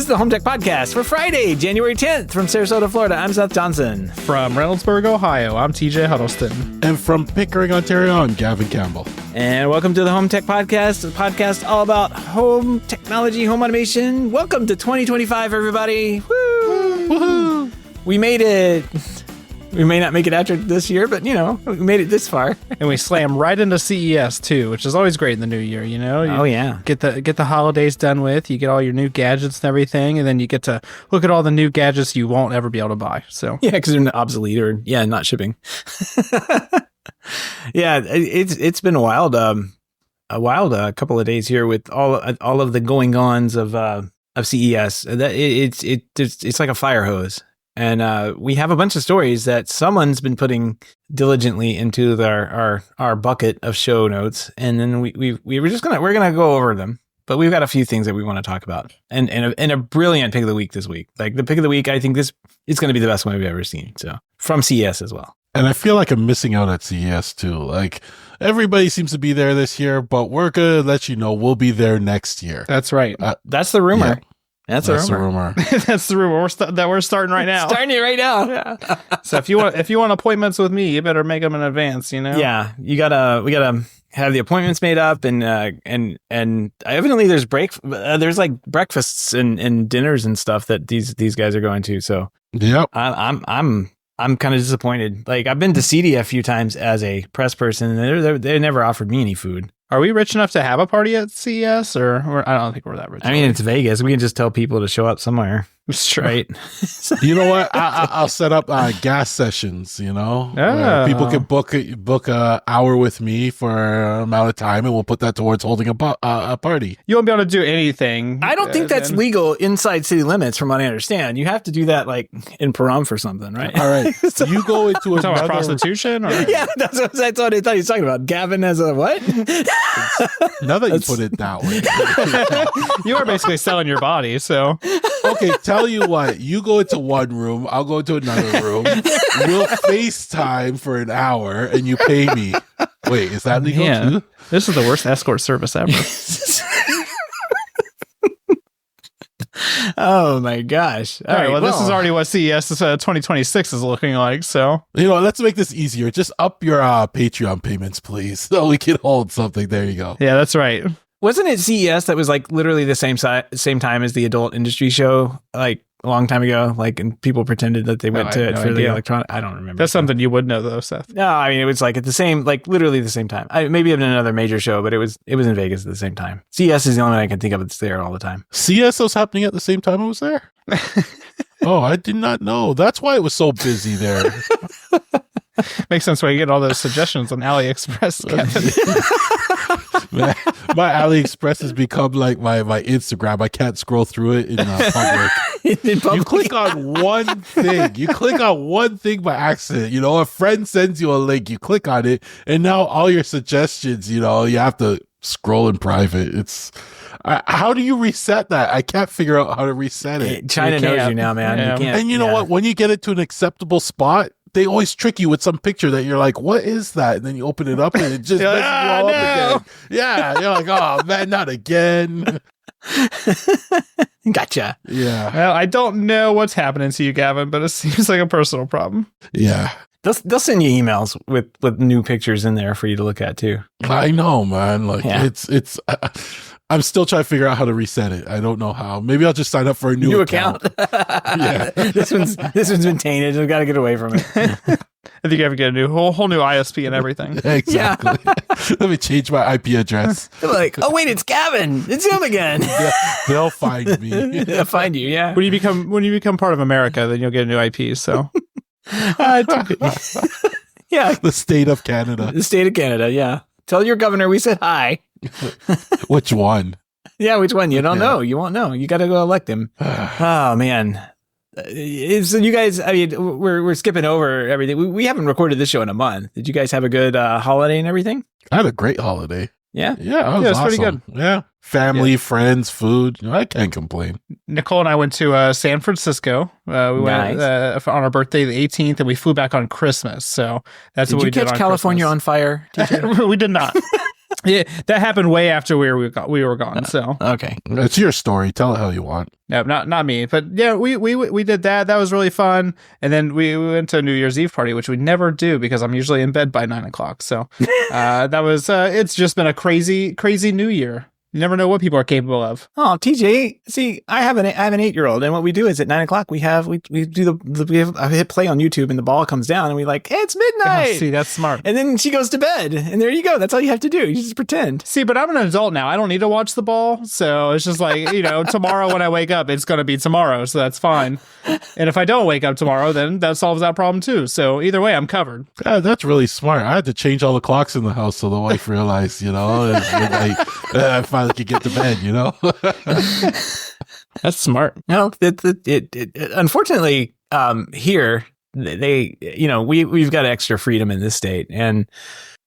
This is the HomeTech Podcast for Friday, January 10th from Sarasota, Florida. I'm Seth Johnson. From Reynoldsburg, Ohio, I'm TJ Huddleston. And from Pickering, Ontario, I'm Gavin Campbell. And welcome to the HomeTech Podcast, a podcast all about home technology, home automation. Welcome to 2025, everybody. Woo! Woohoo! We made it. We may not make it after this year, but, you know, we made it this far. And we slam right into CES, too, which is always great in the new year, you know? Oh, yeah. Get the holidays done with, you get all your new gadgets and everything, and then you get to look at all the new gadgets you won't ever be able to buy, so. Yeah, because they're obsolete or, not shipping. Yeah, it's been a wild couple of days here with all of the going-ons of CES. It's like a fire hose. And we have a bunch of stories that someone's been putting diligently into our bucket of show notes, and then we're gonna go over them. But we've got a few things that we want to talk about, and a brilliant pick of the week this week. Like the pick of the week, I think it's going to be the best one we've ever seen. So from CES as well. And I feel like I'm missing out at CES too. Like everybody seems to be there this year, but we're gonna let you know we'll be there next year. That's right. That's the rumor. Yeah. That's the rumor. That's the rumor. We're starting right now. Starting it right now. Yeah. So if you want appointments with me, you better make them in advance. You know. Yeah, we gotta have the appointments made up, and evidently there's like breakfasts and dinners and stuff that these guys are going to. So yep. I'm kind of disappointed. Like I've been to CD a few times as a press person, and they never offered me any food. Are we rich enough to have a party at CES, or I don't think we're that rich. I mean, it's Vegas. We can just tell people to show up somewhere. Right. You know what? I'll set up gas sessions, you know, where people can book a hour with me for an amount of time, and we'll put that towards holding a party. You won't be able to do anything. I don't think that's legal inside city limits, from what I understand. You have to do that like in Pahrump or something, right? All right. So you go into another prostitution? Or? Yeah, that's what I thought he was talking about. Gavin has a what? Now that you put it that way. You are basically selling your body, so. Okay, tell you what, you go into one room, I'll go into another room. We'll FaceTime for an hour and you pay me. Wait, is that legal too? This is the worst escort service ever. Oh my gosh. All right, well, this is already what CES 2026 is looking like, so. You know, let's make this easier. Just up your Patreon payments, please, so we can hold something. There you go. Yeah, that's right. Wasn't it CES that was like literally the same time as the adult industry show, like a long time ago? Like, and people pretended that they went to it for the electronic. I don't remember. That's something you would know, though, Seth. No, I mean it was like at the same, like literally the same time. Maybe in another major show, but it was in Vegas at the same time. CES is the only one I can think of that's there all the time. CES was happening at the same time it was there. Oh, I did not know. That's why it was so busy there. Makes sense why you get all those suggestions on AliExpress. My AliExpress has become like my Instagram. I can't scroll through it in public. You click on one thing. You click on one thing by accident. You know, a friend sends you a link. You click on it, and now all your suggestions, you know, you have to scroll in private. It's how do you reset that? I can't figure out how to reset it. China knows you now, man. Yeah. You can't, and you know what? When you get it to an acceptable spot, they always trick you with some picture that you're like, what is that? And then you open it up and it just messes you all up again. Yeah. You're like, oh man, not again. Gotcha. Yeah. Well, I don't know what's happening to you, Gavin, but it seems like a personal problem. Yeah. They'll send you emails with new pictures in there for you to look at too. I know, man. Like it's I'm still trying to figure out how to reset it. I don't know how. Maybe I'll just sign up for a new account. Yeah. This one's been tainted. We've got to get away from it. I think you have to get a whole new ISP and everything. Exactly. Yeah. Let me change my IP address. They're like, oh wait, it's Gavin. It's him again. Yeah, they'll find me. They'll find you. Yeah. When you become part of America, then you'll get a new IP. So. Yeah. The state of Canada. The state of Canada. Yeah. Tell your governor we said hi. Which one? Yeah, which one? You don't know. You won't know. You got to go elect him. Oh man. So you guys, I mean, we're skipping over everything. We haven't recorded this show in a month. Did you guys have a good holiday and everything? I had a great holiday. Yeah? Yeah, it was awesome. Pretty good. Yeah. Family, friends, food. You know, I can't complain. Nicole and I went to San Francisco. We went on our birthday, the 18th, and we flew back on Christmas. So that's what we did. Did you catch California Christmas. on fire? We did not. Yeah, that happened way after we were gone. So Okay. It's your story. Tell it how you want. no, not me. But yeah, we did that. That was really fun. And then we went to a New Year's Eve party, which we never do because I'm usually in bed by 9:00. So that was. It's just been a crazy New Year. You never know what people are capable of. Oh, TJ, see, I have an 8-year-old, and what we do is at 9:00 I hit play on YouTube, and the ball comes down, and we like, hey, it's midnight. Oh, see, that's smart. And then she goes to bed, and there you go. That's all you have to do. You just pretend. See, but I'm an adult now. I don't need to watch the ball, so it's just like tomorrow when I wake up, it's going to be tomorrow, so that's fine. And if I don't wake up tomorrow, then that solves that problem too. So either way, I'm covered. Yeah, that's really smart. I had to change all the clocks in the house so the wife realized, it's midnight. I finally could get to bed, That's smart. No, it unfortunately, here we've got extra freedom in this state, and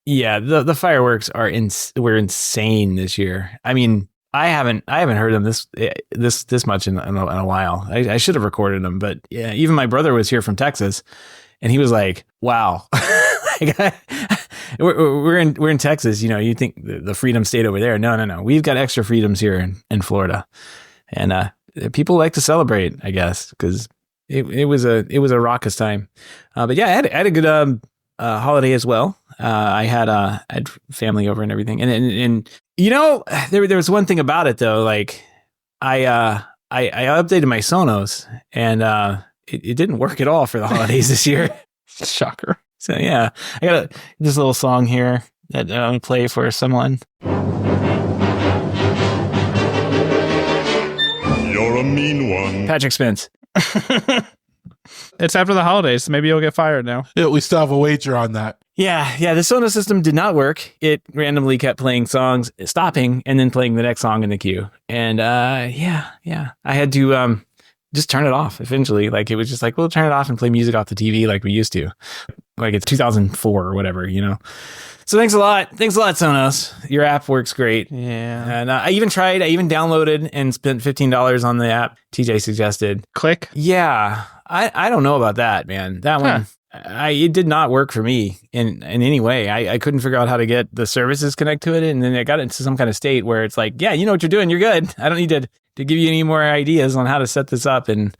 yeah, the fireworks were insane this year. I mean, I haven't heard them this much in a while. I should have recorded them, but yeah, even my brother was here from Texas, and he was like, "Wow." We're in Texas, you think the freedom stayed over there. No. We've got extra freedoms here in Florida. And people like to celebrate, I guess, because it was a raucous time. But yeah, I had a good holiday as well. I had family over and everything. And there was one thing about it though, like I updated my Sonos, and it didn't work at all for the holidays this year. Shocker. So yeah, I got this little song here that I'm going to play for someone. You're a mean one. Patrick Spence. It's after the holidays, so maybe you'll get fired now. Yeah, we still have a wager on that. Yeah, the Sonos system did not work. It randomly kept playing songs, stopping, and then playing the next song in the queue. And yeah, I had to just turn it off eventually. Like, it was just like, we'll turn it off and play music off the TV like we used to. Like it's 2004 or whatever, So thanks a lot, Sonos. Your app works great. Yeah. And I even downloaded and spent $15 on the app TJ suggested. Click. Yeah, I don't know about that, man. That one, it did not work for me in any way. I couldn't figure out how to get the services connect to it, and then I got into some kind of state where it's like, yeah, you know what you're doing, you're good. I don't need to give you any more ideas on how to set this up, and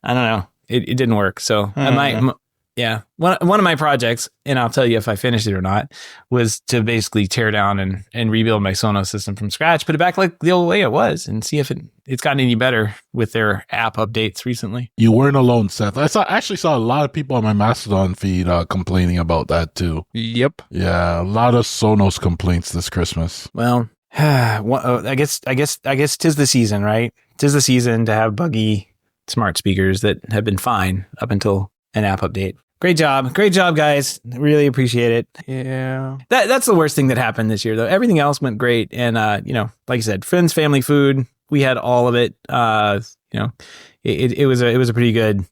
I don't know, it didn't work. So I might. Yeah. One of my projects, and I'll tell you if I finished it or not, was to basically tear down and rebuild my Sonos system from scratch, put it back like the old way it was, and see if it's gotten any better with their app updates recently. You weren't alone, Seth. I actually saw a lot of people on my Mastodon feed complaining about that too. Yep. Yeah, a lot of Sonos complaints this Christmas. Well, I guess tis the season, right? Tis the season to have buggy smart speakers that have been fine up until an app update. Great job, guys. Really appreciate it. Yeah, that's the worst thing that happened this year, though. Everything else went great, and like you said, friends, family, food. We had all of it. It was a pretty good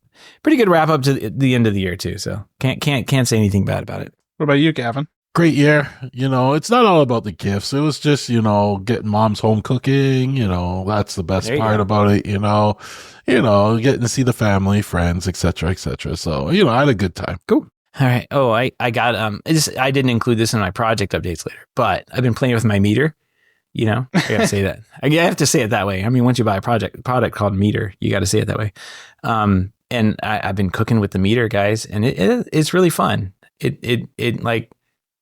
wrap up to the end of the year too. So can't say anything bad about it. What about you, Gavin? Great year. It's not all about the gifts. It was just, getting mom's home cooking. That's the best part about it. Getting to see the family, friends, etc., etc. So, I had a good time. Cool. All right. Oh, I got I didn't include this in my project updates later, but I've been playing with my meter. I gotta say that. I have to say it that way. I mean, once you buy a product called meter, you got to say it that way. And I've been cooking with the meter, guys, and it's really fun. It like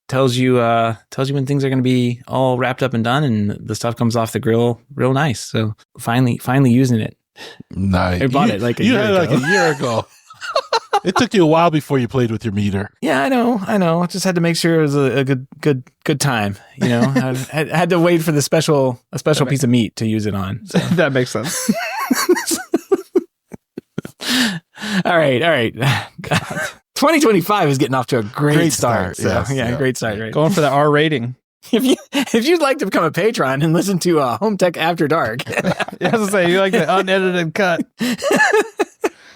tells you when things are going to be all wrapped up and done, and the stuff comes off the grill real nice. So finally using it. Nice. I bought it like a year ago. Like a year ago. It took you a while before you played with your meter. Yeah, I know. I just had to make sure it was a good time. I had to wait for a special piece of meat to use it on. So. That makes sense. All right. God. 2025 is getting off to a great start. So, yes, great start. Right? Going for the R rating. If you'd like to become a patron and listen to HomeTech After Dark. You have to say, you like the unedited cut.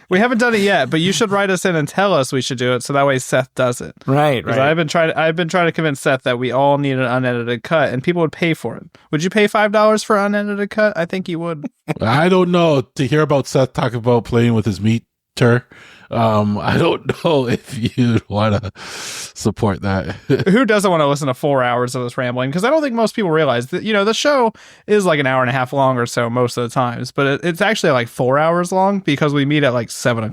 We haven't done it yet, but you should write us in and tell us we should do it, so that way Seth does it. Right. I've been trying to convince Seth that we all need an unedited cut, and people would pay for it. Would you pay $5 for an unedited cut? I think you would. I don't know. To hear about Seth talk about playing with his meat banter. I don't know if you'd want to support that. Who doesn't want to listen to 4 hours of us rambling? Because I don't think most people realize that, the show is like an hour and a half long or so most of the times, but it's actually like 4 hours long because we meet at like 7:00,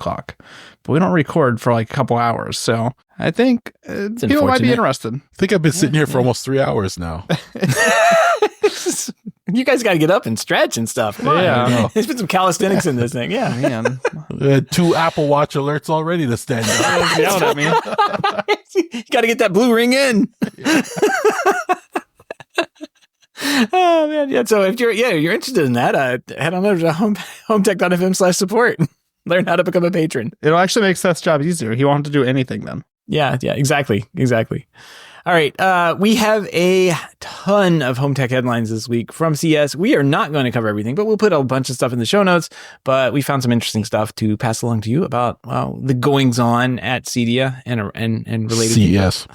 but we don't record for like a couple hours. So I think people might be interested. I think I've been sitting here for almost 3 hours now. You guys got to get up and stretch and stuff. Yeah. There's been some calisthenics in this thing. Yeah. Man. 2 Apple Watch alerts already to stand up. Yelled at me. You got to get that blue ring in. Oh man, yeah. So if you're interested in that, head on over to HomeTech.fm/support. Learn how to become a patron. It'll actually make Seth's job easier. He won't have to do anything then. Yeah, exactly. All right, we have a ton of HomeTech headlines this week from CES. We are not going to cover everything, but we'll put a bunch of stuff in the show notes. But we found some interesting stuff to pass along to you about the goings on at CEDIA and related CES.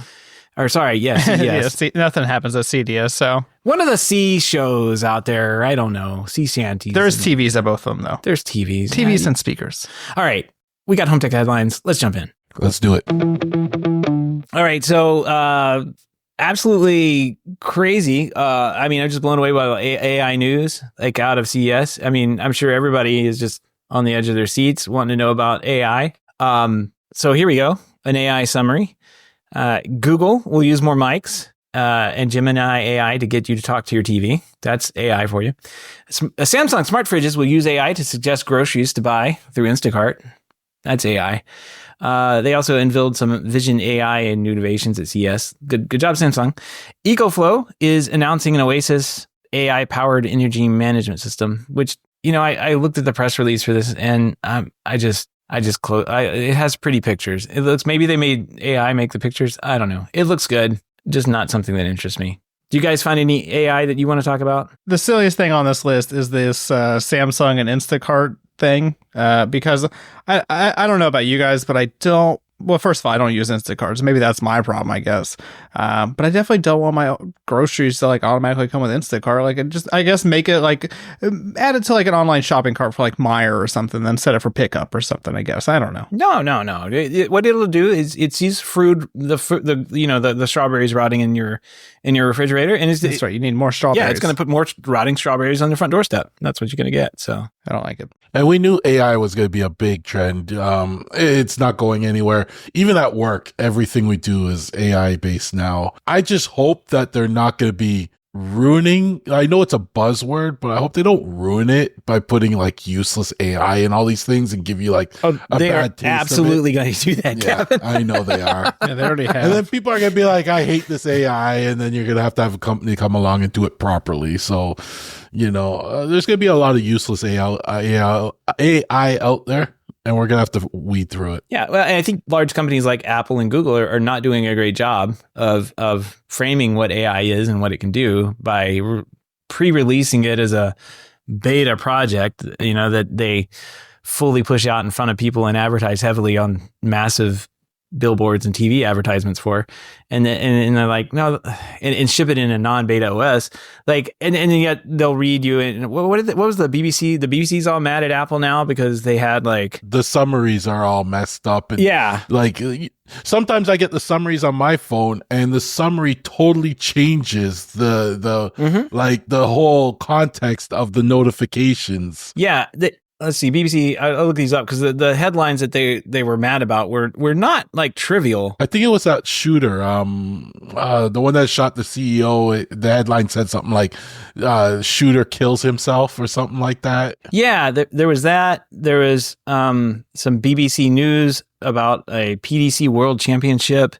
Or sorry, yes, CES. Yeah, nothing happens at CEDIA, so one of the C shows out there. I don't know, C shanties. There's TVs at both of them, though. There's TVs, TVs and speakers. All right, we got HomeTech headlines. Let's jump in. Let's do it. All right, so absolutely crazy. I mean, I'm just blown away by AI news, like out of CES. I mean, I'm sure everybody is just on the edge of their seats wanting to know about AI. So here we go, an AI summary. Google will use more mics and Gemini AI to get you to talk to your TV. That's AI for you. Samsung smart fridges will use AI to suggest groceries to buy through Instacart. That's AI. They also unveiled some Vision AI and new innovations at CES. Good job, Samsung. EcoFlow is announcing an Oasis AI-powered energy management system, which, I looked at the press release for this and I just close. It has pretty pictures. It looks, maybe they made AI make the pictures. I don't know. It looks good. Just not something that interests me. Do you guys find any AI that you want to talk about? The silliest thing on this list is this Samsung and Instacart thing, because I don't know about you guys, but I don't. Well, first of all, I don't use Instacart, so maybe that's my problem, I guess. But I definitely don't want my groceries to like automatically come with Instacart. Like, I guess make it like add it to like an online shopping cart for like Meijer or something, then set it for pickup or something. I guess I don't know. No. What it'll do is it sees the strawberries rotting in your refrigerator, and that's right. You need more strawberries. Yeah, it's going to put more rotting strawberries on your front doorstep. That's what you're going to get. So I don't like it. And we knew AI was going to be a big trend. It's not going anywhere. Even at work, everything we do is AI based now. I just hope that they're not going to be ruining. I know it's a buzzword, but I hope they don't ruin it by putting like useless AI and all these things and give you like a bad taste. Absolutely going to do that, Gavin. Yeah, I know they are. Yeah, they already have. And then people are going to be like, I hate this AI. And then you're going to have a company come along and do it properly. So, there's going to be a lot of useless AI out there. And we're going to have to weed through it. Yeah. Well, and I think large companies like Apple and Google are not doing a great job of framing what AI is and what it can do by pre-releasing it as a beta project, that they fully push out in front of people and advertise heavily on massive billboards and TV advertisements for, and they're like, no, and ship it in a non-beta OS, like, and yet they'll read you. And what was the BBC? The BBC's all mad at Apple now because they had like the summaries are all messed up. And yeah, like sometimes I get the summaries on my phone, and the summary totally changes the like the whole context of the notifications. Yeah. Let's see, BBC, I'll look these up because the headlines that they were mad about were not like trivial. I think it was that shooter, the one that shot the CEO. The headline said something like, shooter kills himself or something like that. Yeah, there was that. There was some BBC news about a PDC World Championship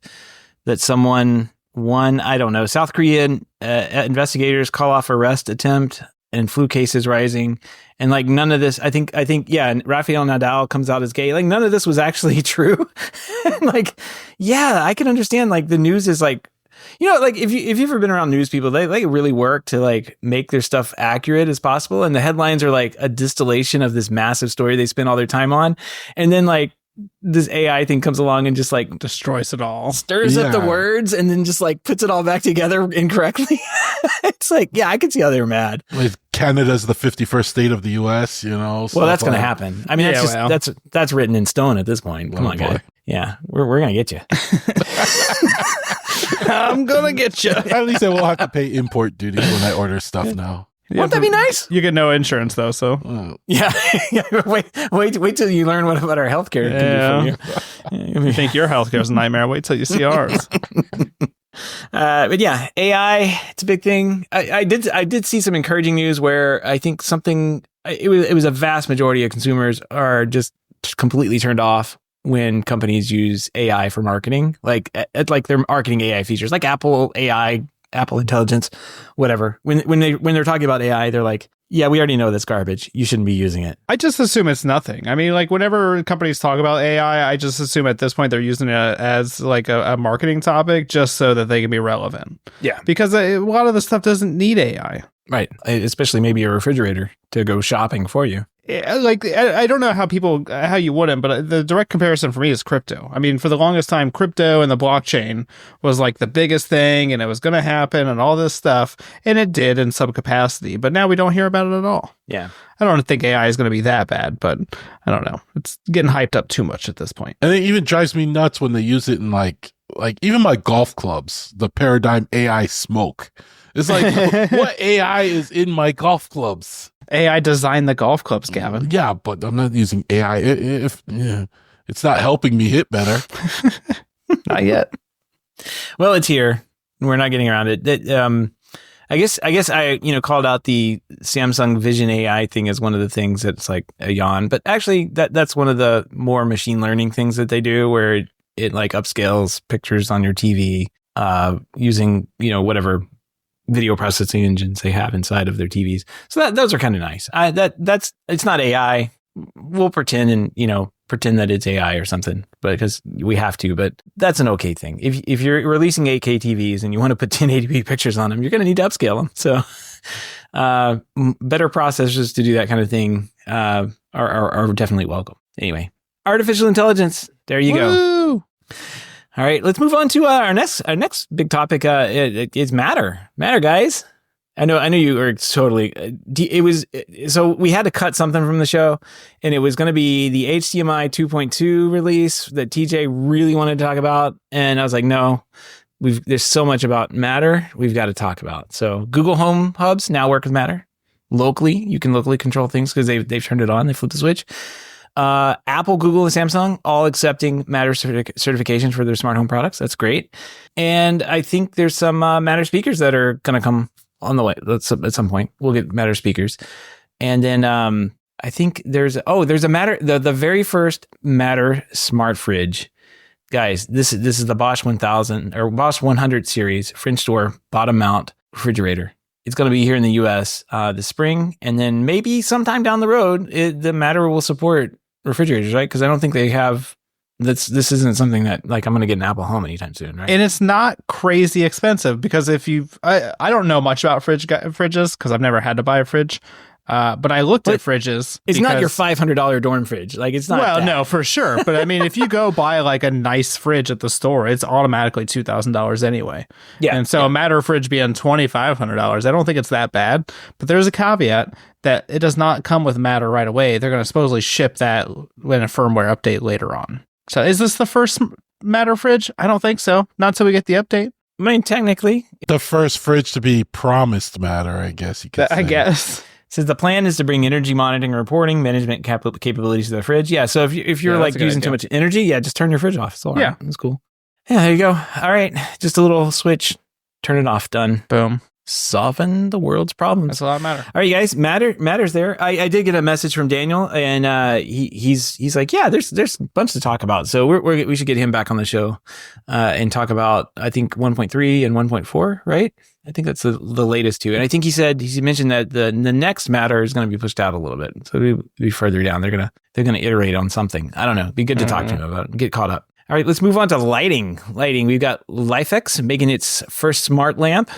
that someone won. I don't know. South Korean investigators call off arrest attempt and flu cases rising. And like none of this, I think, yeah. And Rafael Nadal comes out as gay. Like none of this was actually true. Like, yeah, I can understand. Like the news is like, like if you've ever been around news people, they really work to like make their stuff accurate as possible. And the headlines are like a distillation of this massive story they spend all their time on. And then like this AI thing comes along and just like destroys it all, stirs up the words, and then just like puts it all back together incorrectly. It's like, yeah, I can see how they were mad. Like Canada's the 51st state of the U.S., Well, that's going to happen. I mean, that's written in stone at this point. Come on, guy. Yeah, we're going to get you. I'm going to get you. At least I won't have to pay import duties when I order stuff now. Won't that be nice? You get no insurance though, so yeah. Wait till you learn what our healthcare can do for you. You think your healthcare is a nightmare? Wait till you see ours. But yeah, AI, it's a big thing. I did see some encouraging news where I think it was a vast majority of consumers are just completely turned off when companies use AI for marketing, like they're marketing AI features, like Apple AI. Apple Intelligence, whatever. When they're talking about AI, they're like, yeah, we already know that's garbage. You shouldn't be using it. I just assume it's nothing. I mean, like whenever companies talk about AI, I just assume at this point they're using it as like a marketing topic just so that they can be relevant. Yeah. Because a lot of the stuff doesn't need AI. Right. Especially maybe a refrigerator to go shopping for you. Like, I don't know how you wouldn't, but the direct comparison for me is crypto. I mean, for the longest time, crypto and the blockchain was like the biggest thing, and it was going to happen and all this stuff, and it did in some capacity, but now we don't hear about it at all. Yeah. I don't think AI is going to be that bad, but I don't know. It's getting hyped up too much at this point. And it even drives me nuts when they use it in like even my golf clubs, the Paradigm AI Smoke. It's like, what AI is in my golf clubs? AI designed the golf clubs, Gavin. Yeah, but I'm not using AI. It's not helping me hit better. Not yet. Well, it's here. We're not getting around it. I guess I called out the Samsung Vision AI thing as one of the things that's like a yawn, but actually that's one of the more machine learning things that they do, where it like upscales pictures on your TV using whatever video processing engines they have inside of their TVs. So those are kind of nice. It's not AI. We'll pretend that it's AI or something, because we have to, but that's an okay thing. If you're releasing 8K TVs and you want to put 1080p pictures on them, you're going to need to upscale them. So, better processors to do that kind of thing, are definitely welcome. Anyway, artificial intelligence. There you go. All right, let's move on to our next big topic. It's Matter. Matter, guys. I know you were totally. So we had to cut something from the show, and it was going to be the HDMI 2.2 release that TJ really wanted to talk about, and I was like, no, there's so much about Matter we've got to talk about. So Google Home hubs now work with Matter locally. You can locally control things because they've turned it on. They flipped the switch. Apple, Google, and Samsung all accepting Matter certifications for their smart home products. That's great. And I think there's some Matter speakers that are going to come on the way. At some point, we'll get Matter speakers. And then I think there's a Matter, the very first Matter smart fridge. Guys, this is the Bosch 1000 or Bosch 100 series French door bottom mount refrigerator. It's going to be here in the U.S. This spring, and then maybe sometime down the road, the Matter will support refrigerators, right? Because I don't think they have. This isn't something that like I'm going to get an Apple Home anytime soon, right? And it's not crazy expensive because I don't know much about fridges because I've never had to buy a fridge. But I looked at fridges. It's not your $500 dorm fridge. Like it's not. Well, that. No, for sure. But I mean, if you go buy like a nice fridge at the store, it's automatically $2,000 anyway. Yeah. And so a Matter fridge being $2,500, I don't think it's that bad. But there's a caveat that it does not come with Matter right away. They're going to supposedly ship that in a firmware update later on. So is this the first Matter fridge? I don't think so. Not until we get the update. I mean, technically, the first fridge to be promised Matter, I guess you could say. I guess. Says the plan is to bring energy monitoring, reporting, management capabilities to the fridge. Yeah, so if you're like using too much energy, just turn your fridge off. It's all right. Yeah, that's cool. Yeah, there you go. All right, just a little switch, turn it off, done. Boom. Solving the world's problems. That's a lot of Matter. All right, you guys, Matter's there. I did get a message from Daniel, and he's like, yeah, there's a bunch to talk about. So we should get him back on the show and talk about I think 1.3 and 1.4, right? I think that's the latest two. And I think he mentioned that the next Matter is going to be pushed out a little bit. So it'll be further down. They're going to iterate on something. I don't know. It'd be good to talk to him about it and get caught up. All right, let's move on to lighting. We've got LifeX making its first smart lamp.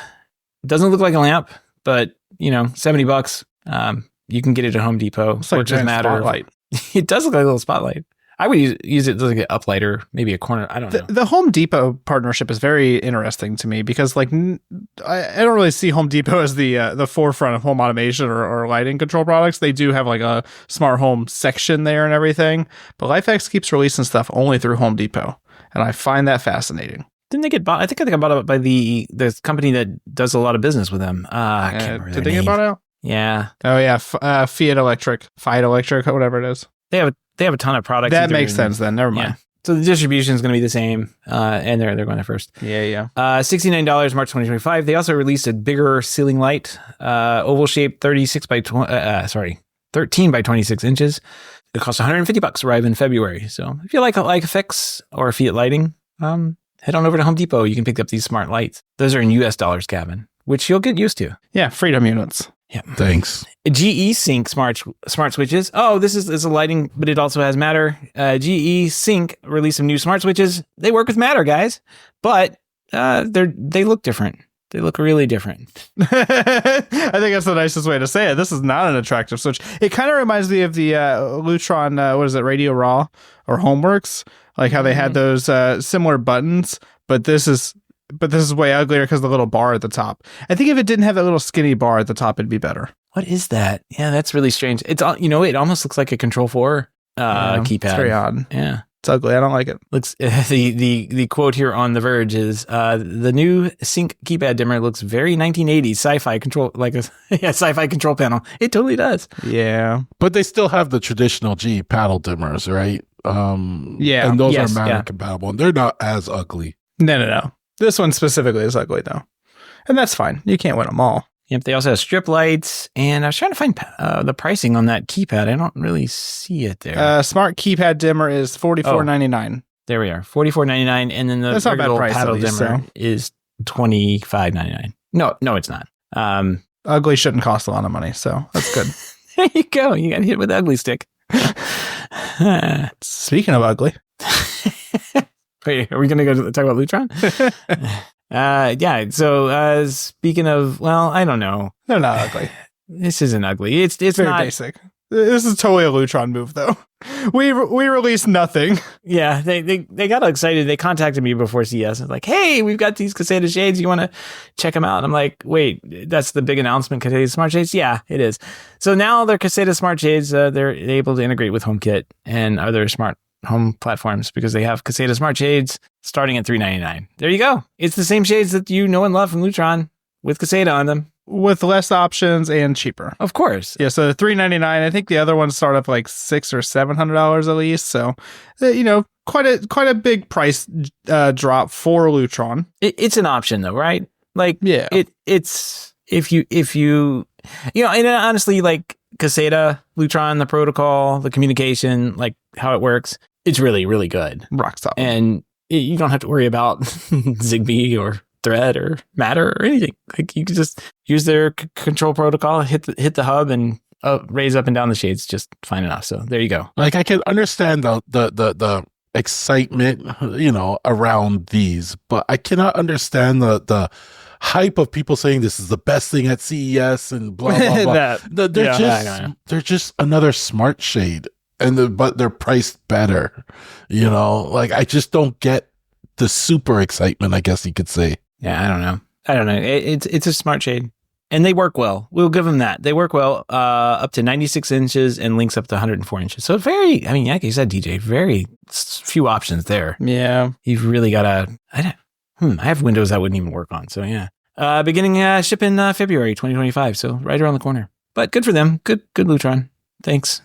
Doesn't look like a lamp, but $70. You can get it at Home Depot. It's like Works with Matter. Spotlight. It does look like a little spotlight. I would use it as like an uplighter, maybe a corner. I don't know. The Home Depot partnership is very interesting to me because like I don't really see Home Depot as the forefront of home automation or lighting control products. They do have like a smart home section there and everything, but LifeX keeps releasing stuff only through Home Depot, and I find that fascinating. Didn't they get bought? I think they got bought out by the company that does a lot of business with them. I can't remember did they get bought out? Yeah. Oh yeah, Fiat Electric, whatever it is. They have a ton of products. That makes sense then. Never mind. Yeah. So the distribution is going to be the same, and they're going there first. Yeah. $69, March 2025. They also released a bigger ceiling light, oval shape, 13 by 26 inches. It costs $150. Arrive in February. So if you like a fix or Fiat lighting, head on over to Home Depot. You can pick up these smart lights. Those are in US dollars, Gavin, which you'll get used to. Yeah, Freedom units. Yeah. Thanks. GE Sync smart switches. Oh, this is a lighting, but it also has Matter. GE Sync released some new smart switches. They work with Matter, guys, but they look different. They look really different. I think that's the nicest way to say it. This is not an attractive switch. It kind of reminds me of the Lutron, what is it, Radio Raw or Homeworks, like how they had those similar buttons, but this is way uglier because of the little bar at the top. I think if it didn't have that little skinny bar at the top, it'd be better. What is that? Yeah, that's really strange. It's it almost looks like a Control 4 keypad. It's very odd. Yeah. It's ugly. I don't like it. Looks the quote here on The Verge is the new Sync keypad dimmer looks very 1980s sci-fi control, like a sci-fi control panel. It totally does. Yeah, but they still have the traditional G paddle dimmers, right? Yeah, and those are Matter compatible, and they're not as ugly. No. This one specifically is ugly though, and that's fine. You can't win them all. Yep, they also have strip lights, and I was trying to find the pricing on that keypad. I don't really see it there. Smart keypad dimmer is $44.99. There we are, $44.99, and then the regular paddle dimmer is $25.99. No, it's not. Ugly shouldn't cost a lot of money, so that's good. There you go. You got hit with the ugly stick. Speaking of ugly, wait, are we going to go talk about Lutron? Yeah. So speaking of, well, I don't know. They're not ugly. This isn't ugly. It's very not basic. This is totally a Lutron move, though. We released nothing. Yeah, they got excited. They contacted me before CES. And like, hey, we've got these Caseta shades. You want to check them out? And I'm like, wait, that's the big announcement, Caseta Smart Shades? Yeah, it is. So now they're Caseta Smart Shades. They're able to integrate with HomeKit and other smart home platforms because they have Caseta Smart Shades starting at $399. There you go. It's the same shades that you know and love from Lutron with Caseta on them. With less options and cheaper. Of course. Yeah, so $399. I think the other ones start up like $600 or $700 at least. So, quite a big price drop for Lutron. It's an option though, right? Like, yeah, it's if you and honestly, like Caseta, Lutron, the protocol, the communication, like how it works, it's really, really good. Rock solid. And you don't have to worry about Zigbee or Thread or Matter or anything. Like you can just use their control protocol, hit the hub, and raise up and down the shades just fine enough. So there you go. Like I can understand the excitement, around these, but I cannot understand the hype of people saying this is the best thing at CES and blah blah blah. They're just another smart shade, but they're priced better. Like I just don't get the super excitement, I guess you could say. Yeah, I don't know. It's a smart shade, and they work well. We'll give them that. They work well, up to 96 inches and links up to 104 inches. So like you said, DJ, very few options there. Yeah, you've really got to. I have Windows that wouldn't even work on. So yeah, beginning ship in February 2025. So right around the corner. But good for them. Good Lutron. Thanks.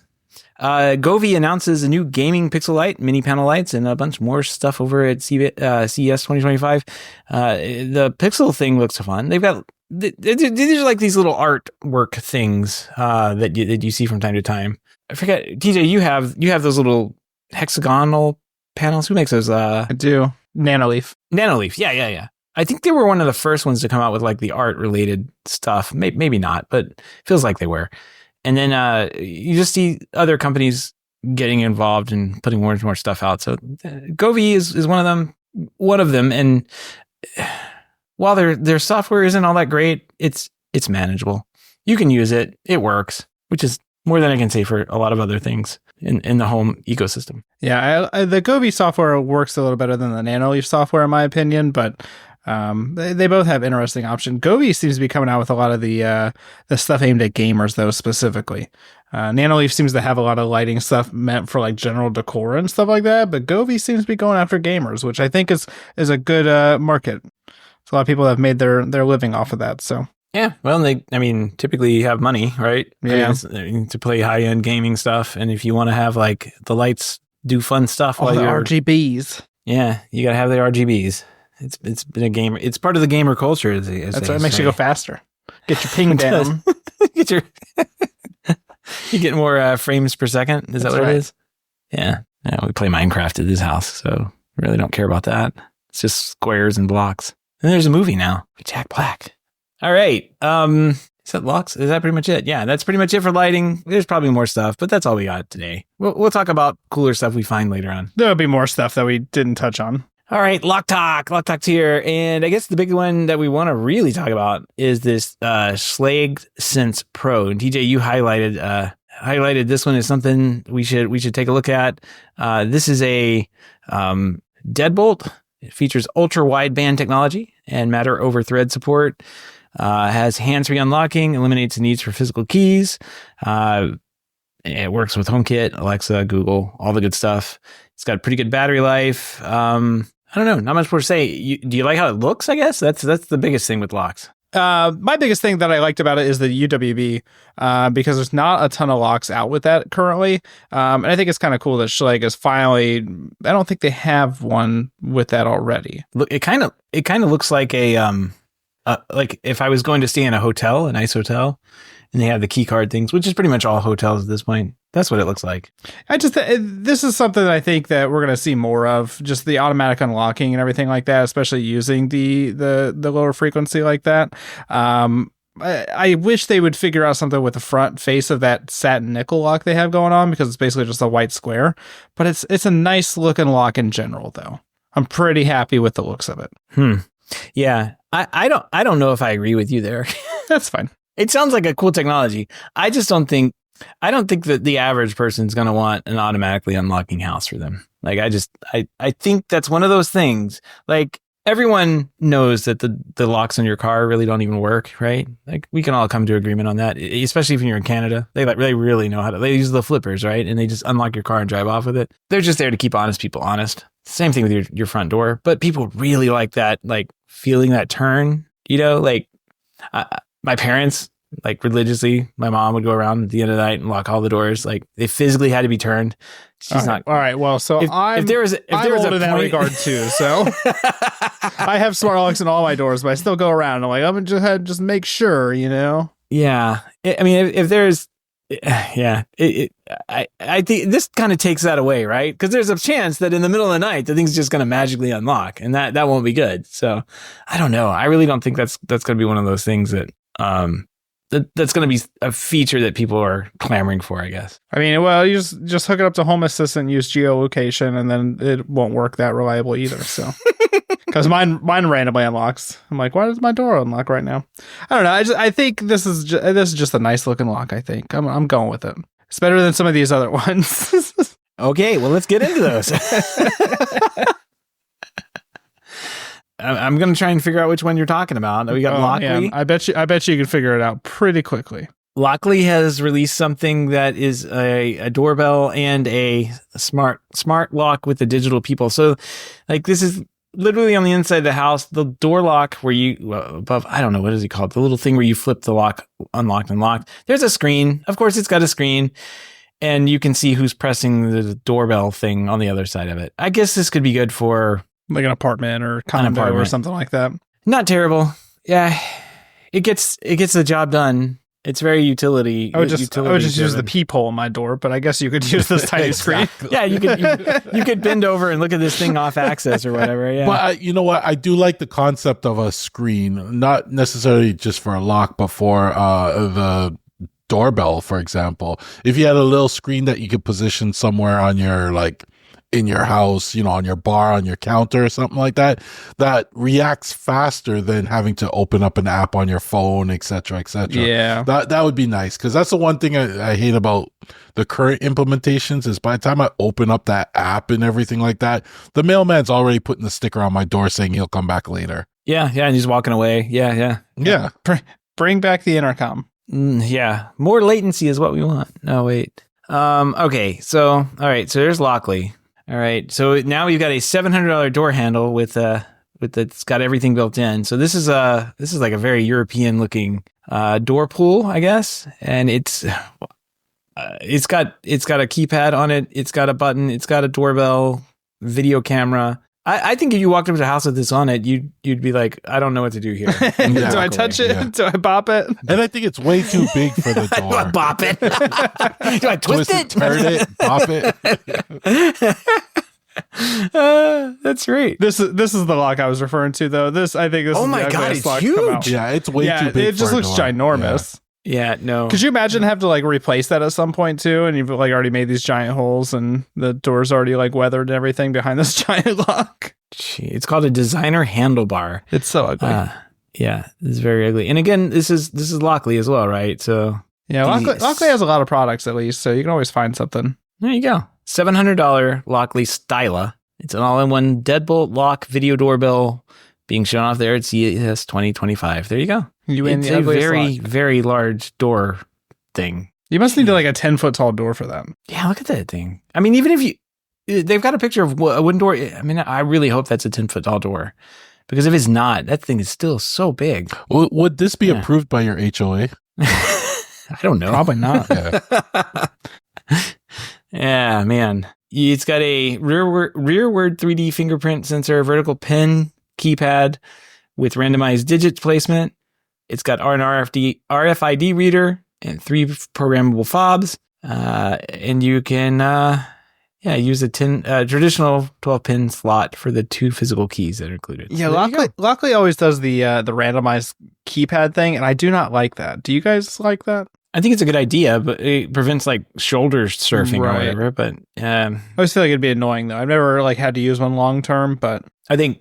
Govee announces a new gaming Pixel light, mini panel lights, and a bunch more stuff over at CES 2025. The Pixel thing looks fun. They've got these are like these little artwork things that you see from time to time. I forget, TJ, you have those little hexagonal panels. Who makes those? I do. Nanoleaf. Yeah. I think they were one of the first ones to come out with like the art related stuff. Maybe not, but it feels like they were. And then you just see other companies getting involved and putting more and more stuff out. So Govee is one of them. And while their software isn't all that great, it's manageable. You can use it. It works, which is more than I can say for a lot of other things. in the home ecosystem. Yeah, the Govee software works a little better than the Nanoleaf software, in my opinion, but they both have interesting options. Govee seems to be coming out with a lot of the stuff aimed at gamers, though, specifically. Nanoleaf seems to have a lot of lighting stuff meant for like general decor and stuff like that, but Govee seems to be going after gamers, which I think is a good market. So a lot of people have made their living off of that. So yeah, well, typically have money, right? Yeah, to play high end gaming stuff, and if you want to have like the lights do fun stuff all while the you're RGBs. Yeah, you gotta have the RGBs. It's been a gamer. It's part of the gamer culture. As That's why it makes you go faster. Get your ping down. You get more frames per second. Is that what it is? Yeah. We play Minecraft at this house, so really don't care about that. It's just squares and blocks. And there's a movie now with Jack Black. All right. Is that locks? Is that pretty much it? Yeah, that's pretty much it for lighting. There's probably more stuff, but that's all we got today. We'll talk about cooler stuff we find later on. There'll be more stuff that we didn't touch on. All right, Lock Talk's here. And I guess the big one that we want to really talk about is this Schlage Sense Pro. And TJ, you highlighted this one as something we should take a look at. This is a deadbolt. It features ultra wideband technology and matter over thread support. Has hands-free unlocking, eliminates the needs for physical keys. It works with HomeKit, Alexa, Google, all the good stuff. It's got pretty good battery life. I don't know, not much more to say. Do you like how it looks? I guess that's the biggest thing with locks. My biggest thing that I liked about it is the UWB, because there's not a ton of locks out with that currently. And I think it's kind of cool that Schlage is finally, I don't think they have one with that already. Look, it kind of looks like like if I was going to stay in a nice hotel, and they have the key card things, which is pretty much all hotels at this point. That's what it looks like. This is something that I think that we're going to see more of, just the automatic unlocking and everything like that, especially using the lower frequency like that. I wish they would figure out something with the front face of that satin nickel lock they have going on, because it's basically just a white square. But it's a nice looking lock in general, though. I'm pretty happy with the looks of it. Yeah, I don't know if I agree with you there. That's fine. It sounds like a cool technology. I don't think that the average person's going to want an automatically unlocking house for them. Like, I think that's one of those things. Like, everyone knows that the locks on your car really don't even work, right? Like, we can all come to agreement on that, especially if you're in Canada. They really know how to. They use the flippers, right? And they just unlock your car and drive off with it. They're just there to keep honest people honest. Same thing with your front door. But people really like that, like, feeling that turn, like, my parents, like, religiously, my mom would go around at the end of the night and lock all the doors. Like, they physically had to be turned. She's not. All right. Well, so if there was old in that regard too. So I have smart locks in all my doors, but I still go around. I'm like, I'm gonna just make sure, Yeah. I mean, if there's, yeah, I think this kind of takes that away, right? Because there's a chance that in the middle of the night, the thing's just going to magically unlock, and that won't be good. So I don't know. I really don't think that's going to be one of those things that, that's going to be a feature that people are clamoring for, I guess. I mean, well, you just hook it up to Home Assistant, use geolocation, and then it won't work that reliable either. So, because mine randomly unlocks. I'm like, why does my door unlock right now? I don't know. I think this is just a nice looking lock. I think I'm going with it. It's better than some of these other ones. Okay, well, let's get into those. I'm going to try and figure out which one you're talking about. We got Lockly. Yeah. I bet you can figure it out pretty quickly. Lockly has released something that is a doorbell and a smart lock with a digital peephole. So, like, this is literally on the inside of the house. The door lock where above, I don't know, what is it called? The little thing where you flip the lock, unlocked and locked. There's a screen. Of course, it's got a screen. And you can see who's pressing the doorbell thing on the other side of it. I guess this could be good for like an apartment or condo or something like that. Not terrible. Yeah, it gets the job done. It's very utility. I would just use the peephole in my door, but I guess you could use this tiny screen. Yeah, you could bend over and look at this thing off axis or whatever. Yeah, but you know what? I do like the concept of a screen, not necessarily just for a lock, but for the doorbell, for example. If you had a little screen that you could position somewhere on your, like, in your house, on your bar, on your counter or something like that, that reacts faster than having to open up an app on your phone, etc., etc. Yeah. That would be nice, because that's the one thing I hate about the current implementations is by the time I open up that app and everything like that, the mailman's already putting the sticker on my door saying he'll come back later. Yeah, and he's walking away. Yeah. Bring back the intercom. Yeah, more latency is what we want. No, wait. Okay, so all right, so there's Lockley. All right, so now we've got a $700 door handle with it's got everything built in. So this is like a very European looking door pull, I guess, and it's got a keypad on it. It's got a button. It's got a doorbell, video camera. I think if you walked up to a house with this on it, you'd be like, I don't know what to do here. Do I touch it? Yeah. Do I bop it? And I think it's way too big for the door. Do I bop it? Do I twist it? Turn it, bop it. That's right. This is the lock I was referring to, though. I think this oh is my the God, ugliest it's lock to come out. huge. Yeah, it's way too big. It just looks ginormous. Yeah, no. Could you imagine have to like replace that at some point too? And you've like already made these giant holes, and the door's already like weathered and everything behind this giant lock. Gee, it's called a designer handlebar. It's so ugly. Yeah, it's very ugly. And again, this is Lockley as well, right? So yeah, Lockley has a lot of products at least, so you can always find something. There you go. $700 Lockley Styla. It's an all-in-one deadbolt lock video doorbell being shown off there at CES 2025. There you go. It's a very, very large door thing. You must need like a 10-foot tall door for that. Yeah, look at that thing. I mean, even if they've got a picture of a wooden door. I mean, I really hope that's a 10-foot tall door, because if it's not, that thing is still so big. Would this be approved by your HOA? I don't know. Probably not. Yeah, man. It's got a rearward 3D fingerprint sensor, vertical pen keypad with randomized digit placement. It's got an RFID reader and 3 programmable fobs. And you can use a traditional 12-pin slot for the 2 physical keys that are included. Yeah, So Lockley always does the randomized keypad thing, and I do not like that. Do you guys like that? I think it's a good idea, but it prevents like shoulder surfing or whatever. But I always feel like it'd be annoying though. I've never like had to use one long term, but I think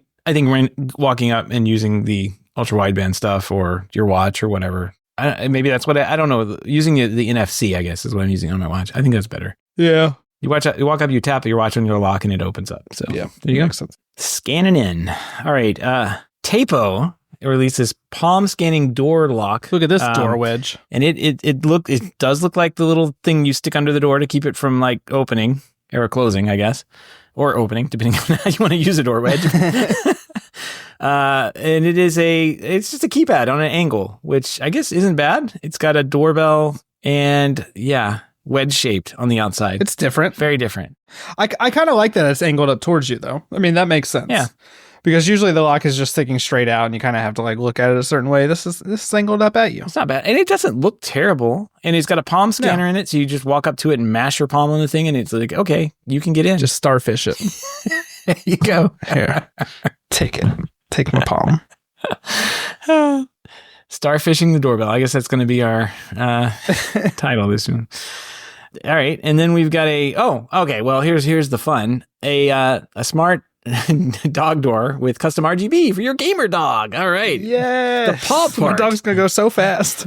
walking up and using the ultra wideband stuff or your watch or whatever. Maybe that's what I don't know. Using the NFC, I guess, is what I'm using on my watch. I think that's better. Yeah. You walk up, you tap your watch on your lock, and it opens up. So yeah, there you go. Sense. Scanning in. All right. Tapo releases palm scanning door lock. Look at this door wedge. And it does look like the little thing you stick under the door to keep it from like opening or closing, I guess, or opening, depending on how you want to use a door wedge. And it's just a keypad on an angle, which I guess isn't bad. It's got a doorbell and wedge shaped on the outside. It's different. Very different. I kind of like that it's angled up towards you though. I mean, that makes sense. Yeah. Because usually the lock is just sticking straight out and you kind of have to like look at it a certain way. This is angled up at you. It's not bad. And it doesn't look terrible. And it's got a palm scanner in it. So you just walk up to it and mash your palm on the thing. And it's like, okay, you can get in. Just starfish it. There you go. Here. Take it. Take my palm. Starfishing the doorbell. I guess that's going to be our title this one. All right. And then we've got okay. Well, here's the fun. A smart dog door with custom RGB for your gamer dog. All right. Yeah. The paw port. My dog's going to go so fast.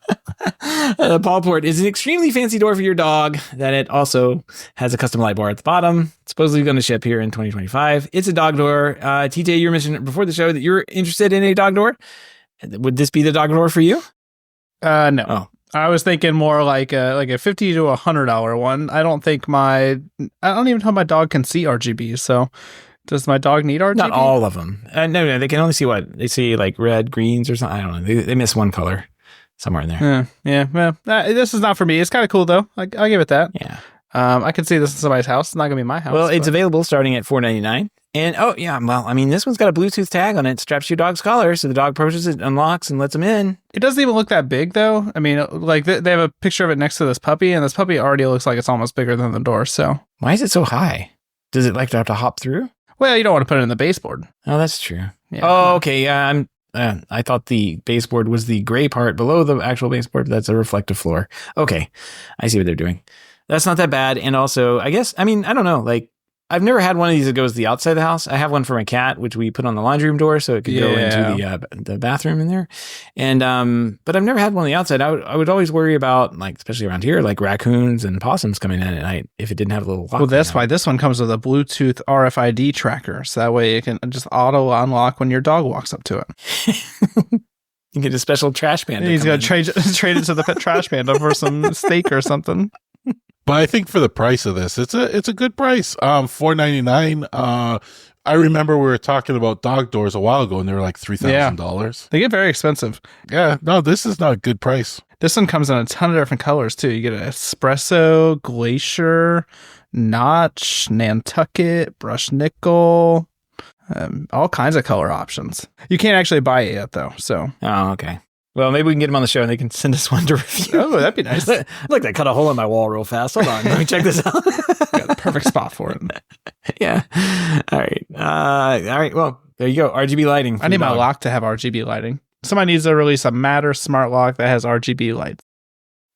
The paw port is an extremely fancy door for your dog that it also has a custom light bar at the bottom. It's supposedly going to ship here in 2025. It's a dog door. TJ, you mentioned before the show that you're interested in a dog door. Would this be the dog door for you? No. Oh. I was thinking more like a $50 to $100 one. I don't even know my dog can see RGB. So does my dog need RGB? Not all of them. No, they can only see what they see, like red, greens, or something. I don't know. They miss one color somewhere in there. Yeah. Well, this is not for me. It's kind of cool though. I'll give it that. Yeah. I can see this in somebody's house. It's not gonna be my house. Well, it's available starting at $4.99. And this one's got a Bluetooth tag on it. Straps to your dog's collar, so the dog approaches it, unlocks, and lets him in. It doesn't even look that big, though. I mean, like they have a picture of it next to this puppy, and this puppy already looks like it's almost bigger than the door. So why is it so high? Does it like to have to hop through? Well, you don't want to put it in the baseboard. Oh, that's true. Yeah. Oh, okay. Yeah, I thought the baseboard was the gray part below the actual baseboard, but that's a reflective floor. Okay, I see what they're doing. That's not that bad. And also, I guess, I mean, I don't know. Like, I've never had one of these that goes to the outside of the house. I have one for my cat, which we put on the laundry room door so it could go into the bathroom in there. And but I've never had one on the outside. I would always worry about, like, especially around here, like raccoons and possums coming in at night if it didn't have a little lock. Well, that's why this one comes with a Bluetooth RFID tracker, so that way it can just auto unlock when your dog walks up to it. You get a special trash panda. He's going to trade it to the pet trash panda for some steak or something. But I think for the price of this, it's a good price. $4.99. I remember we were talking about dog doors a while ago, and they were like $3,000. They get very expensive. Yeah, no, this is not a good price. This one comes in a ton of different colors too. You get an espresso, glacier, notch, Nantucket, brushed nickel. All kinds of color options. You can't actually buy it yet, though. So, okay. Well, maybe we can get them on the show and they can send us one to review. Oh, that'd be nice. Look, I cut a hole in my wall real fast. Hold on, let me check this out. Got the perfect spot for it. Yeah. All right. All right. Well, there you go. RGB lighting. I need my lock to have RGB lighting. Somebody needs to release a Matter smart lock that has RGB lights.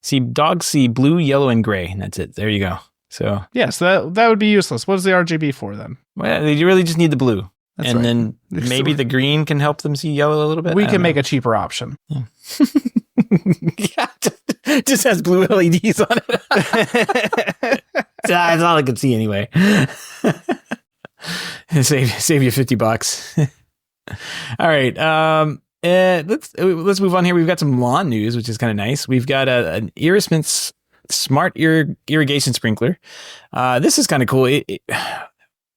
See, dogs see blue, yellow, and gray, and that's it. There you go. So so that would be useless. What is the RGB for then? Well, they really just need the blue. That's and right. then maybe the green can help them see yellow a little bit. We can make a cheaper option. Yeah. Just has blue LEDs on it. That's all I can see anyway. Save you $50. All right. Let's move on here. We've got some lawn news, which is kind of nice. We've got an Irrismint's smart irrigation sprinkler. This is kind of cool.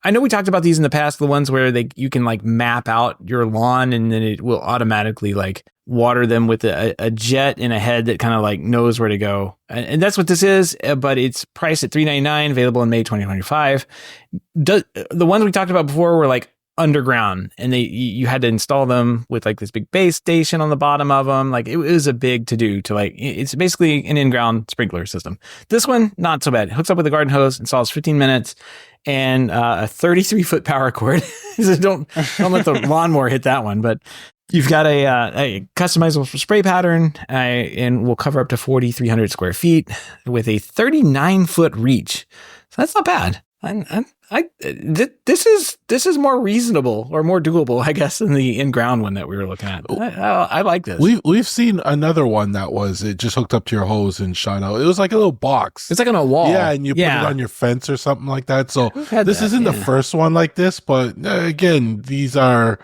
I know we talked about these in the past, the ones where you can like map out your lawn and then it will automatically like water them with a jet in a head that kind of like knows where to go. And that's what this is, but it's priced at $399, available in May 2025. The ones we talked about before were like underground, and you had to install them with like this big base station on the bottom of them. Like it was a big to do to like, it's basically an in-ground sprinkler system. This one, not so bad. It hooks up with a garden hose, installs 15 minutes and a 33-foot power cord. So don't let the lawnmower hit that one, but you've got a customizable spray pattern and will cover up to 4,300 square feet with a 39-foot reach. So that's not bad. This is more reasonable or more doable, I guess, than the in-ground one that we were looking at. I like this. We've seen another one that it just hooked up to your hose and shot out. It was like a little box. It's like on a wall. Yeah, and you put it on your fence or something like that. So this isn't the first one like this, but again, these are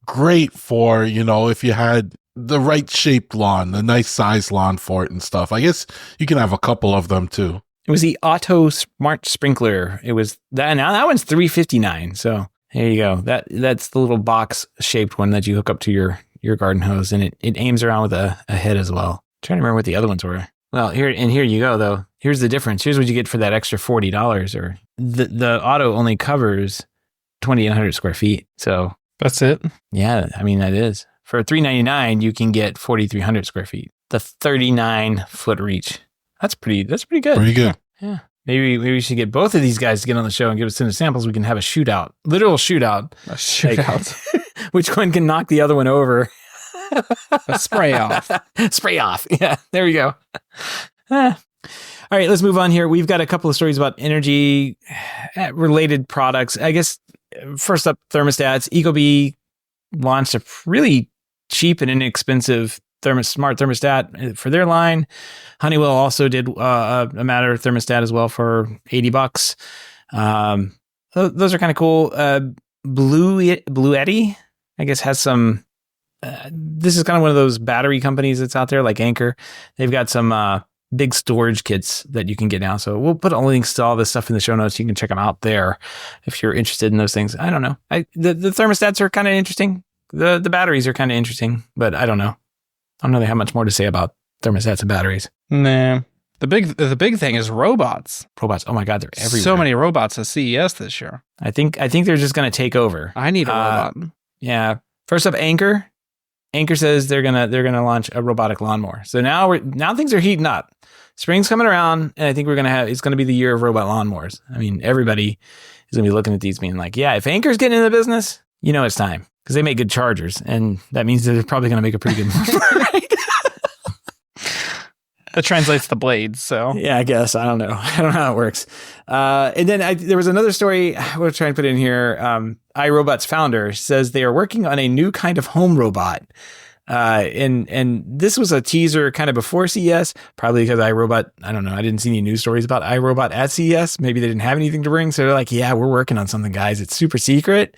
great for, if you had the right shaped lawn, the nice size lawn for it and stuff. I guess you can have a couple of them too. It was the Auto Smart Sprinkler. It was that. Now that one's $359. So there you go. That's the little box shaped one that you hook up to your garden hose, and it aims around with a head as well. I'm trying to remember what the other ones were. Well, here you go though. Here's the difference. Here's what you get for that extra $40. Or the Auto only covers 2,800 square feet. So that's it. Yeah, I mean that is for $399. You can get 4,300 square feet. The 39-foot reach. That's pretty good. Pretty good. Yeah. Maybe we should get both of these guys to get on the show and give us some samples. We can have a shootout. Literal shootout. A shootout. Like, which one can knock the other one over? A spray off. Spray off. Yeah. There we go. All right. Let's move on here. We've got a couple of stories about energy related products. I guess first up, thermostats. Ecobee launched a really cheap and inexpensive smart thermostat for their line. Honeywell also did a Matter thermostat as well for $80. Those are kind of cool. Blue Eddy, I guess, has some. This is kind of one of those battery companies that's out there, like Anchor. They've got some big storage kits that you can get now. So we'll put links to all this stuff in the show notes. You can check them out there if you're interested in those things. I don't know. The thermostats are kind of interesting. The batteries are kind of interesting, but I don't know. I don't know they have much more to say about thermostats and batteries. Nah. The big thing is robots. Robots. Oh my God, they're everywhere. So many robots at CES this year. I think they're just going to take over. I need a robot. Yeah. First up, Anchor. Anchor says they're gonna launch a robotic lawnmower. So now things are heating up. Spring's coming around, and I think it's gonna be the year of robot lawnmowers. I mean, everybody is gonna be looking at these being like, yeah, if Anchor's getting into the business, it's time. Because they make good chargers, and that means that they're probably going to make a pretty good move, right? That translates to blades. So yeah, I guess. I don't know. I don't know how it works. And then there was another story we'll try and put in here. iRobot's founder says they are working on a new kind of home robot. And this was a teaser kind of before CES, probably because iRobot, I don't know, I didn't see any news stories about iRobot at CES. Maybe they didn't have anything to bring. So they're like, yeah, we're working on something, guys. It's super secret.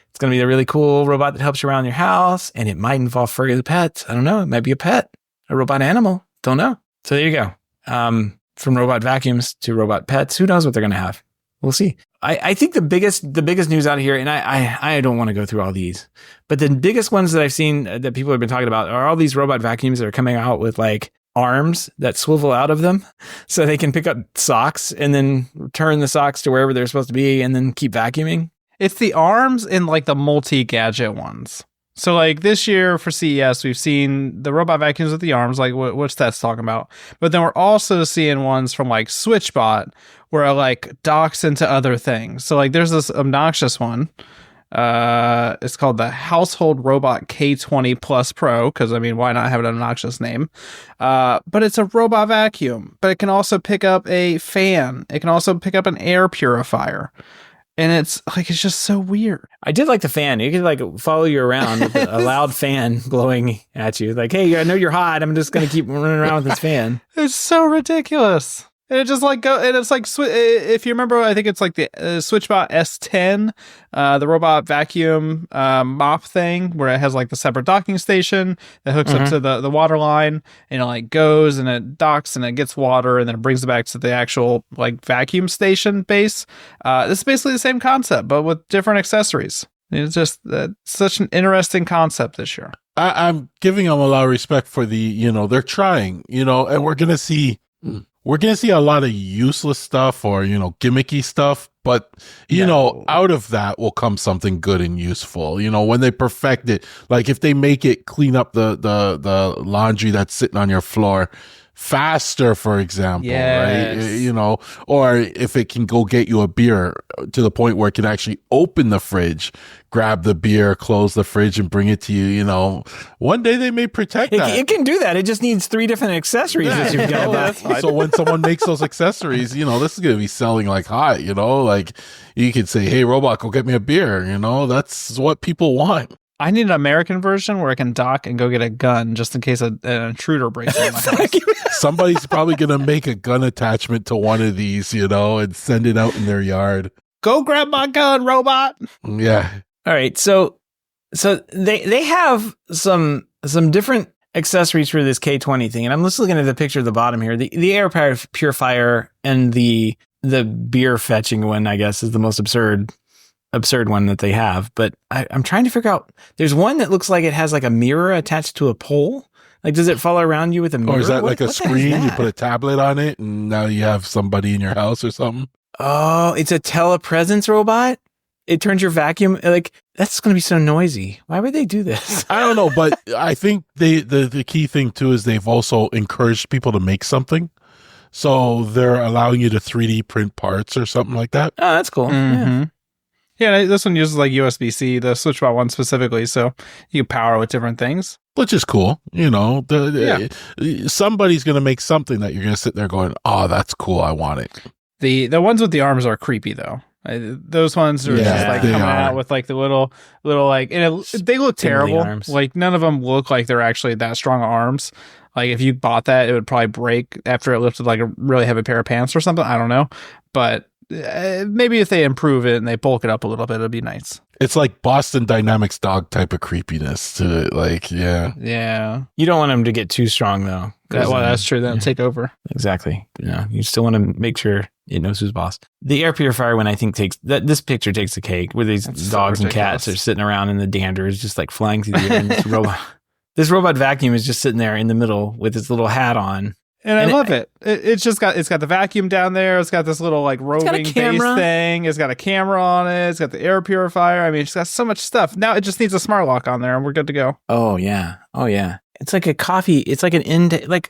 It's going to be a really cool robot that helps you around your house, and it might involve furry the pets. I don't know. It might be a pet, a robot animal. Don't know. So there you go. From robot vacuums to robot pets. Who knows what they're going to have? We'll see. I think the biggest news out here, and I don't want to go through all these, but the biggest ones that I've seen that people have been talking about are all these robot vacuums that are coming out with like arms that swivel out of them so they can pick up socks and then return the socks to wherever they're supposed to be and then keep vacuuming. It's the arms and like the multi-gadget ones. So like this year for CES, we've seen the robot vacuums with the arms, like what's that talking about? But then we're also seeing ones from like SwitchBot where it like docks into other things. So like there's this obnoxious one. It's called the Household Robot K20 Plus Pro, because I mean, why not have an obnoxious name? But it's a robot vacuum, but it can also pick up a fan. It can also pick up an air purifier. And it's just so weird. I did like the fan. It could like follow you around with a loud fan blowing at you. Like, hey, I know you're hot. I'm just going to keep running around with this fan. It's so ridiculous. And it just like and it's like, if you remember, I think it's like the SwitchBot S10, the robot vacuum mop thing, where it has like the separate docking station that hooks up to the water line, and it like goes and it docks and it gets water and then it brings it back to the actual like vacuum station base. This is basically the same concept, but with different accessories. It's just such an interesting concept this year. I'm giving them a lot of respect for they're trying, and we're going to see a lot of useless stuff or, gimmicky stuff, but, out of that will come something good and useful, when they perfect it. Like if they make it clean up the laundry that's sitting on your floor faster, for example, right? Or if it can go get you a beer to the point where it can actually open the fridge, grab the beer, close the fridge, and bring it to you. One day they may protect that. It can do that. It just needs 3 different accessories that you've got to buy. So when someone makes those accessories, this is going to be selling like hot. Like you could say, "Hey, robot, go get me a beer." That's what people want. I need an American version where I can dock and go get a gun just in case an intruder breaks into my house. Somebody's probably going to make a gun attachment to one of these, and send it out in their yard. Go grab my gun, robot. Yeah. All right. So they have some different accessories for this K20 thing. And I'm just looking at the picture at the bottom here. The air purifier and the beer fetching one, I guess, is the most absurd one that they have. But I'm trying to figure out, there's one that looks like it has like a mirror attached to a pole. Like, does it follow around you with a mirror? Or is that like a screen? You put a tablet on it and now you have somebody in your house or something? Oh, it's a telepresence robot? It turns your vacuum, like, that's going to be so noisy. Why would they do this? I don't know, but I think the key thing too is they've also encouraged people to make something. So they're allowing you to 3D print parts or something like that. Oh, that's cool. Mm-hmm. Yeah, this one uses like USB-C, the SwitchBot one specifically, so you power with different things. Which is cool. Somebody's going to make something that you're going to sit there going, "Oh, that's cool. I want it." The ones with the arms are creepy though. Those ones are just like coming out with like the little like, and they look terrible. Like none of them look like they're actually that strong arms. Like if you bought that, it would probably break after it lifted like a really heavy pair of pants or something. I don't know, but maybe if they improve it and they bulk it up a little bit, it'll be nice. It's like Boston Dynamics dog type of creepiness to it. Like, yeah. You don't want them to get too strong though. That's true. Then take over. Exactly. You still want to make sure it knows who's boss. The air purifier one, I think this picture takes the cake, where these dogs and cats are sitting around and the dander is just like flying through the air. And this robot vacuum is just sitting there in the middle with its little hat on. And I love it. It's got the vacuum down there. It's got this little like roving base thing. It's got a camera on it. It's got the air purifier. I mean, it's got so much stuff. Now it just needs a smart lock on there and we're good to go. Oh yeah. It's like a coffee. It's like an like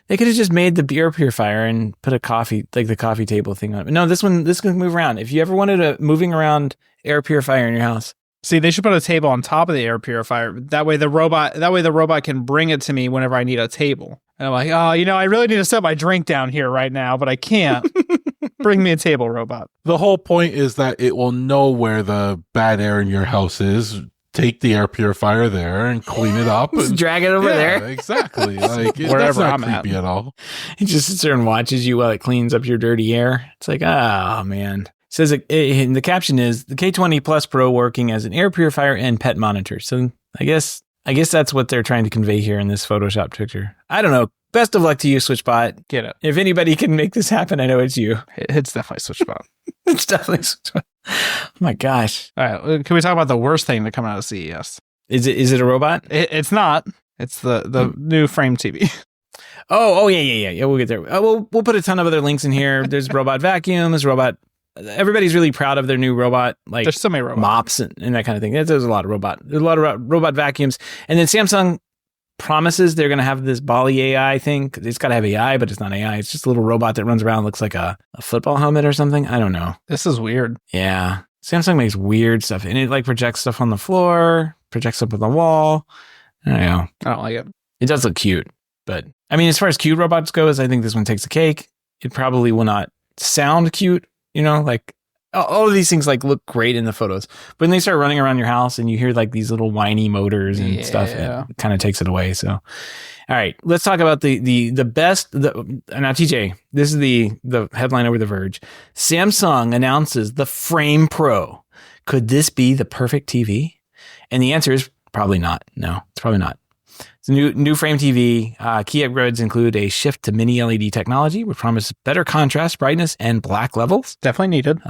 they could have just made the air purifier and put a coffee, like the coffee table thing on it. No, this can move around. If you ever wanted a moving around air purifier in your house. See, they should put a table on top of the air purifier. That way the robot can bring it to me whenever I need a table. And I'm like, oh, I really need to set my drink down here right now, but I can't. Bring me a table robot. The whole point is that it will know where the bad air in your house is, take the air purifier there and clean it up. Just And, drag it over there. Exactly. Like, that's Wherever not I'm at. creepy at all. It just sits there and watches you while it cleans up your dirty air. It's like, oh, man. It says, and the caption is, the K20 Plus Pro working as an air purifier and pet monitor. So I guess that's what they're trying to convey here in this Photoshop picture. I don't know. Best of luck to you, SwitchBot. Get it. If anybody can make this happen, I know it's you. It's definitely SwitchBot. It's definitely SwitchBot. Oh my gosh. All right. Can we talk about the worst thing to come out of CES? Is it a robot? It's not. It's the new frame TV. Oh, yeah. We'll get there. We'll put a ton of other links in here. There's robot vacuums, everybody's really proud of their new robot, like There's so many robots. mops and that kind of thing. There's a lot of robot vacuums. And then Samsung promises they're going to have this Bali AI thing. It's got to have AI, but it's not AI. It's just a little robot that runs around, looks like a football helmet or something. I don't know. This is weird. Yeah. Samsung makes weird stuff, and it like projects stuff on the floor, projects up on the wall. I don't know. I don't like it. It does look cute, but I mean, as far as cute robots goes, I think this one takes the cake. It probably will not sound cute, like all of these things like look great in the photos, but when they start running around your house and you hear like these little whiny motors and stuff, it kind of takes it away. So, all right, let's talk about the best. Now, TJ, this is the headline over The Verge. Samsung announces the Frame Pro. Could this be the perfect TV? And the answer is probably not. No, it's probably not. It's a new Frame TV. Key upgrades include a shift to mini LED technology, which promises better contrast, brightness, and black levels. Definitely needed.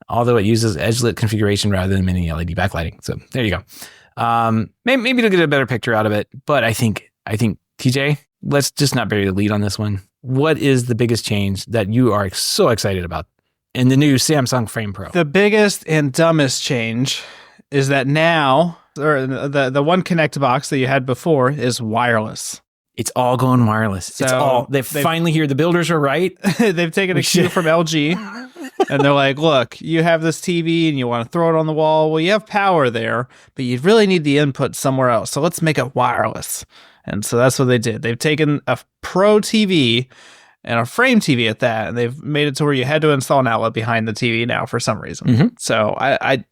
Although it uses edge-lit configuration rather than mini LED backlighting. So there you go. Maybe to get a better picture out of it. But I think TJ, let's just not bury the lead on this one. What is the biggest change that you are so excited about in the new Samsung Frame Pro? The biggest and dumbest change is that now, or the one Connect box that you had before is wireless. It's all going wireless. So they finally hear the builders are right. They've taken a cue from LG. And they're like, look, you have this TV and you want to throw it on the wall. Well, you have power there, but you really need the input somewhere else. So let's make it wireless. And so that's what they did. They've taken a Pro TV and a Frame TV at that, and they've made it to where you had to install an outlet behind the TV now for some reason. Mm-hmm. So I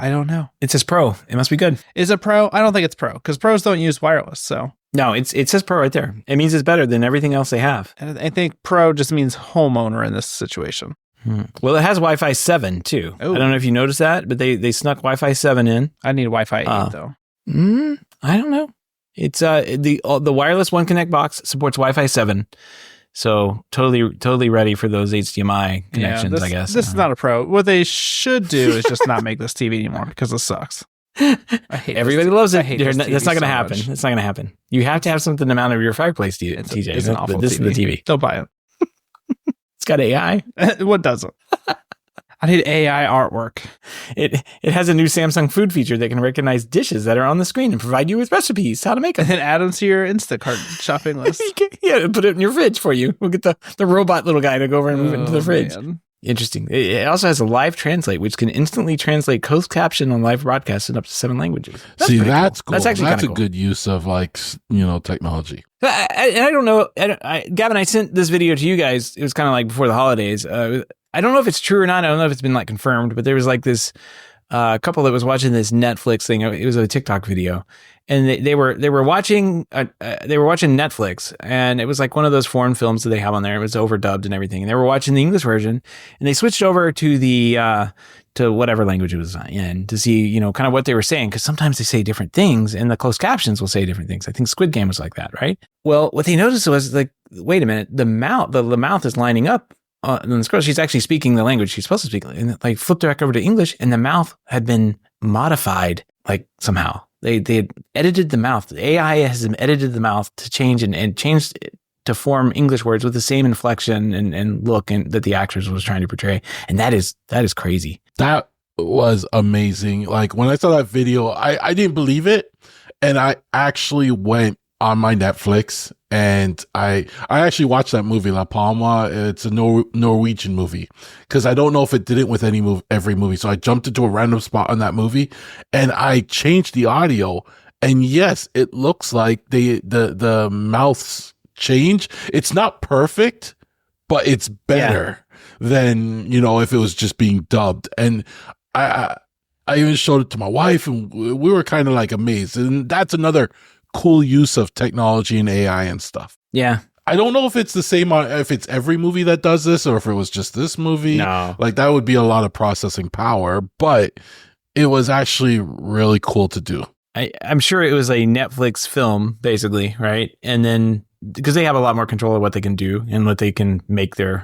don't know. It says Pro. It must be good. Is it Pro? I don't think it's Pro because Pros don't use wireless. So no, it says Pro right there. It means it's better than everything else they have. and I think Pro just means homeowner in this situation. Well, it has Wi-Fi 7 too. Ooh. I don't know if you noticed that, but they snuck Wi-Fi 7 in. I need Wi-Fi 8 though. I don't know. It's the wireless One Connect box supports Wi-Fi 7, so totally ready for those HDMI connections. I guess this is not a Pro. What they should do is just not make this TV anymore because this sucks. I hate Everybody loves it. That's not going to happen. Much. It's not going to happen. You have to have something to mount over your fireplace, TJ. It's an awful This TV. is the TV. Don't buy it. It's got AI. What doesn't? I need AI artwork. It has a new Samsung food feature that can recognize dishes that are on the screen and provide you with recipes, how to make them. And then add them to your Instacart shopping list. Yeah, put it in your fridge for you. We'll get the robot little guy to go over and move it into the fridge. Man. Interesting. It also has a live translate, which can instantly translate closed caption on live broadcasts in up to 7 languages. That's cool. That's actually that's a cool. good use of technology. I don't know. Gavin, I sent this video to you guys. It was kind of like before the holidays. I don't know if it's true or not. I don't know if it's been like confirmed, but there was like this couple that was watching this Netflix thing. It was a TikTok video, and they were watching Netflix, and it was like one of those foreign films that they have on there. It was overdubbed and everything, and they were watching the English version, and they switched over to the to whatever language it was in to see kind of what they were saying, because sometimes they say different things, and the closed captions will say different things. I think Squid Game was like that, right? Well, what they noticed was like, wait a minute, the mouth is lining up. And this girl, she's actually speaking the language she's supposed to speak, and like flipped back over to English, and the mouth had been modified like somehow. They had edited the mouth. The AI has edited the mouth to change and changed it to form English words with the same inflection and look that the actress was trying to portray. And that is crazy. That was amazing. Like when I saw that video, I didn't believe it, and I actually went on my Netflix and I actually watched that movie La Palma. It's a Norwegian movie, because I don't know if it did it with every movie. So I jumped into a random spot on that movie and I changed the audio, And yes, it looks like the mouths change. It's not perfect, but it's better than, if it was just being dubbed. And I even showed it to my wife, and we were kind of like amazed. And that's another cool use of technology and AI and stuff. Yeah. I don't know if it's the same, if it's every movie that does this, or if it was just this movie. No. Like, that would be a lot of processing power, but it was actually really cool to do. I'm sure it was a Netflix film, basically, right? And then, because they have a lot more control of what they can do and what they can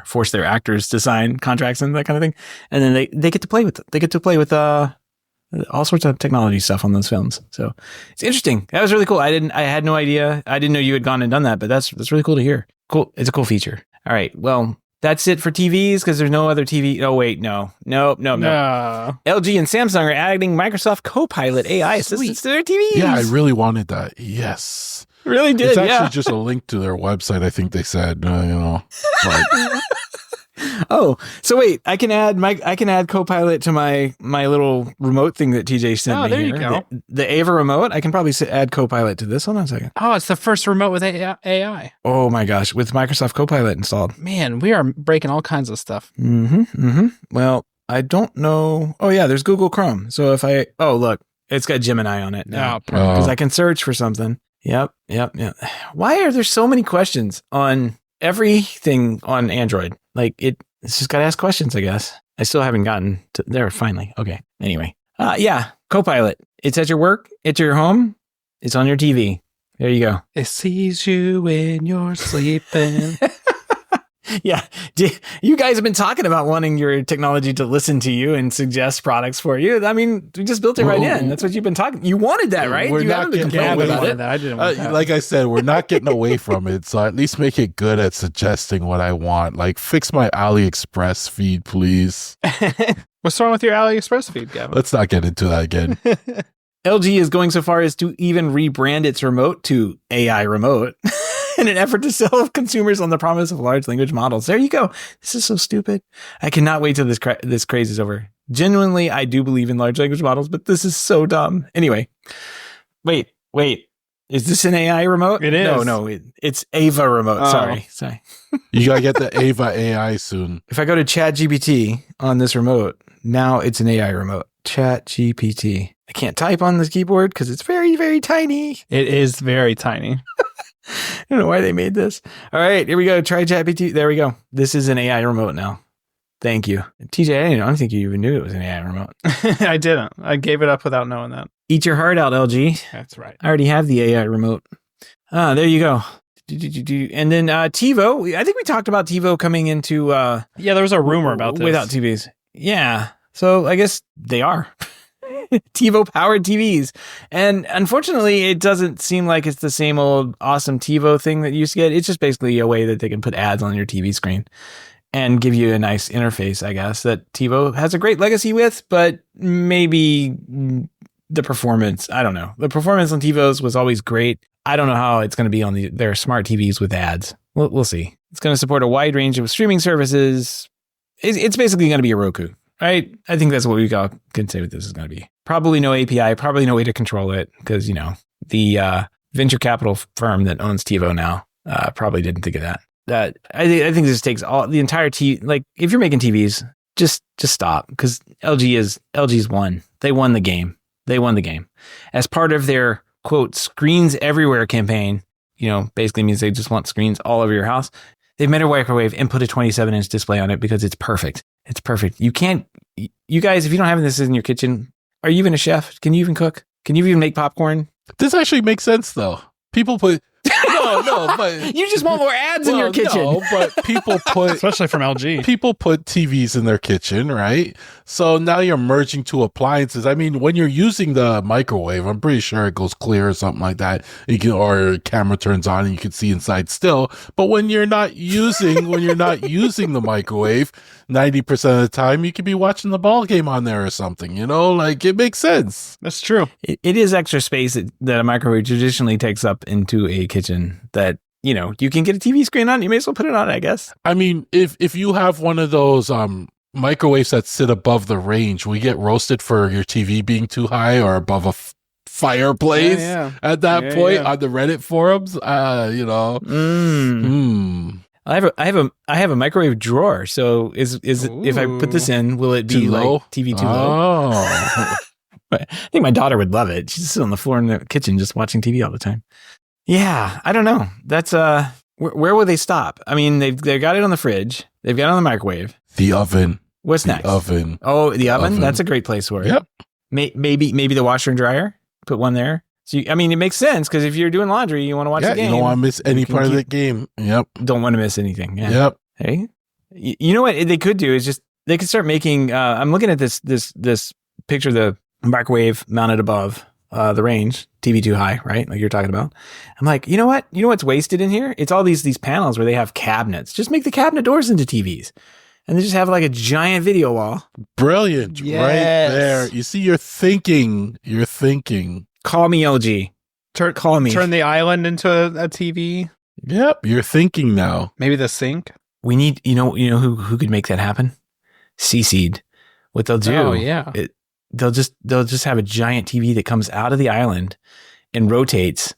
force their actors to sign contracts and that kind of thing. And then they get to play with it. They get to play with all sorts of technology stuff on those films. So it's interesting. That was really cool. I had no idea. I didn't know you had gone and done that, but that's really cool to hear. Cool. It's a cool feature. All right. Well, that's it for TVs, because there's no other TV. Oh, wait, no. LG and Samsung are adding Microsoft Copilot AI assistants to their TVs. Yeah, I really wanted that. Yes. Really did, It's actually just a link to their website, I think they said, But Oh, so wait, I can add Copilot to my little remote thing that TJ sent me. Oh, there here. you go. The Ava remote. I can probably add Copilot to this. Hold on a second. Oh, it's the first remote with AI. Oh my gosh, with Microsoft Copilot installed. Man, we are breaking all kinds of stuff. Well, I don't know. Oh yeah, there's Google Chrome. So if look, it's got Gemini on it now, because I can search for something. Yep. Why are there so many questions on everything on Android? Like, it's just got to ask questions, I guess. I still haven't gotten to there finally. Okay. Anyway. Copilot. It's at your work. It's at your home. It's on your TV. There you go. It sees you when you're sleeping. Yeah. You guys have been talking about wanting your technology to listen to you and suggest products for you. I mean, we just built it right in. That's what you've been talking. You wanted that, right? We're you not getting away about with it. I didn't want that. Like I said, we're not getting away from it. So at least make it good at suggesting what I want. Like, fix my AliExpress feed, please. What's wrong with your AliExpress feed, Gavin? Let's not get into that again. LG is going so far as to even rebrand its remote to AI remote in an effort to sell consumers on the promise of large language models. There you go. This is so stupid. I cannot wait till this craze is over. Genuinely, I do believe in large language models, but this is so dumb. Anyway, wait. Is this an AI remote? It is. No, it's Ava remote. Oh. Sorry. You gotta get the Ava AI soon. If I go to ChatGPT on this remote, now it's an AI remote. ChatGPT. I can't type on this keyboard because it's very, very tiny. It is very tiny. I don't know why they made this. All right, here we go. Try ChatGPT. There we go. This is an AI remote now. Thank you. TJ, I don't think you even knew it was an AI remote. I didn't. I gave it up without knowing that. Eat your heart out, LG. That's right. I already have the AI remote. There you go. And then TiVo. I think we talked about TiVo coming into... Yeah, there was a rumor about this. Without TVs. Yeah. So I guess they are. TiVo powered TVs. And unfortunately, it doesn't seem like it's the same old awesome TiVo thing that you used to get. It's just basically a way that they can put ads on your TV screen and give you a nice interface, I guess, that TiVo has a great legacy with, but maybe the performance, I don't know. The performance on TiVos was always great. I don't know how it's going to be on their smart TVs with ads. We'll see. It's going to support a wide range of streaming services. It's basically going to be a Roku, right? I think that's what we can say what this is going to be. Probably no API, probably no way to control it because, the venture capital firm that owns TiVo now probably didn't think of that. I think this takes the entire TV. Like, if you're making TVs, just stop, because LG's won. They won the game. As part of their quote screens everywhere campaign, basically means they just want screens all over your house. They've made a microwave and put a 27-inch display on it because it's perfect. It's perfect. You guys, if you don't have this in your kitchen, are you even a chef? Can you even cook? Can you even make popcorn? This actually makes sense, though. People put... No, but... You just want more ads in your kitchen. No, but people put... Especially from LG. People put TVs in their kitchen, right? So now you're merging two appliances. I mean, when you're using the microwave, I'm pretty sure it goes clear or something like that. Or camera turns on and you can see inside still. But when you're not using the microwave, 90% of the time you could be watching the ball game on there or something, like, it makes sense. That's true. It is extra space that a microwave traditionally takes up into a kitchen that, you can get a TV screen on. You may as well put it on, I guess. I mean, if you have one of those microwaves that sit above the range, will you get roasted for your TV being too high or above a fireplace at that point on the Reddit forums. I have a microwave drawer. So is if I put this in, will it be too low? Like TV too low? I think my daughter would love it. She's sitting on the floor in the kitchen just watching TV all the time. Yeah, I don't know. That's where will they stop? I mean, they've got it on the fridge. They've got it on the microwave. The oven. What's next? Oven. Oh, the oven. That's a great place for it. Yep. Maybe the washer and dryer. Put one there. So it makes sense because if you're doing laundry, you want to watch the game. You don't want to miss any part of the game. Yep. Don't want to miss anything. Yeah. Yep. Hey, you know what they could do is just they could start making. I'm looking at this picture of the microwave mounted above the range, TV too high, right? Like you're talking about. I'm like, you know what? You know what's wasted in here? It's all these panels where they have cabinets. Just make the cabinet doors into TVs. And they just have like a giant video wall. Brilliant. Yes. Right there. You see, you're thinking. Call me LG. Call me. Turn the island into a TV. Yep. You're thinking now. Maybe the sink. We need, you know who could make that happen? CC'd. What they'll do. Oh, yeah. They'll just have a giant TV that comes out of the island and rotates.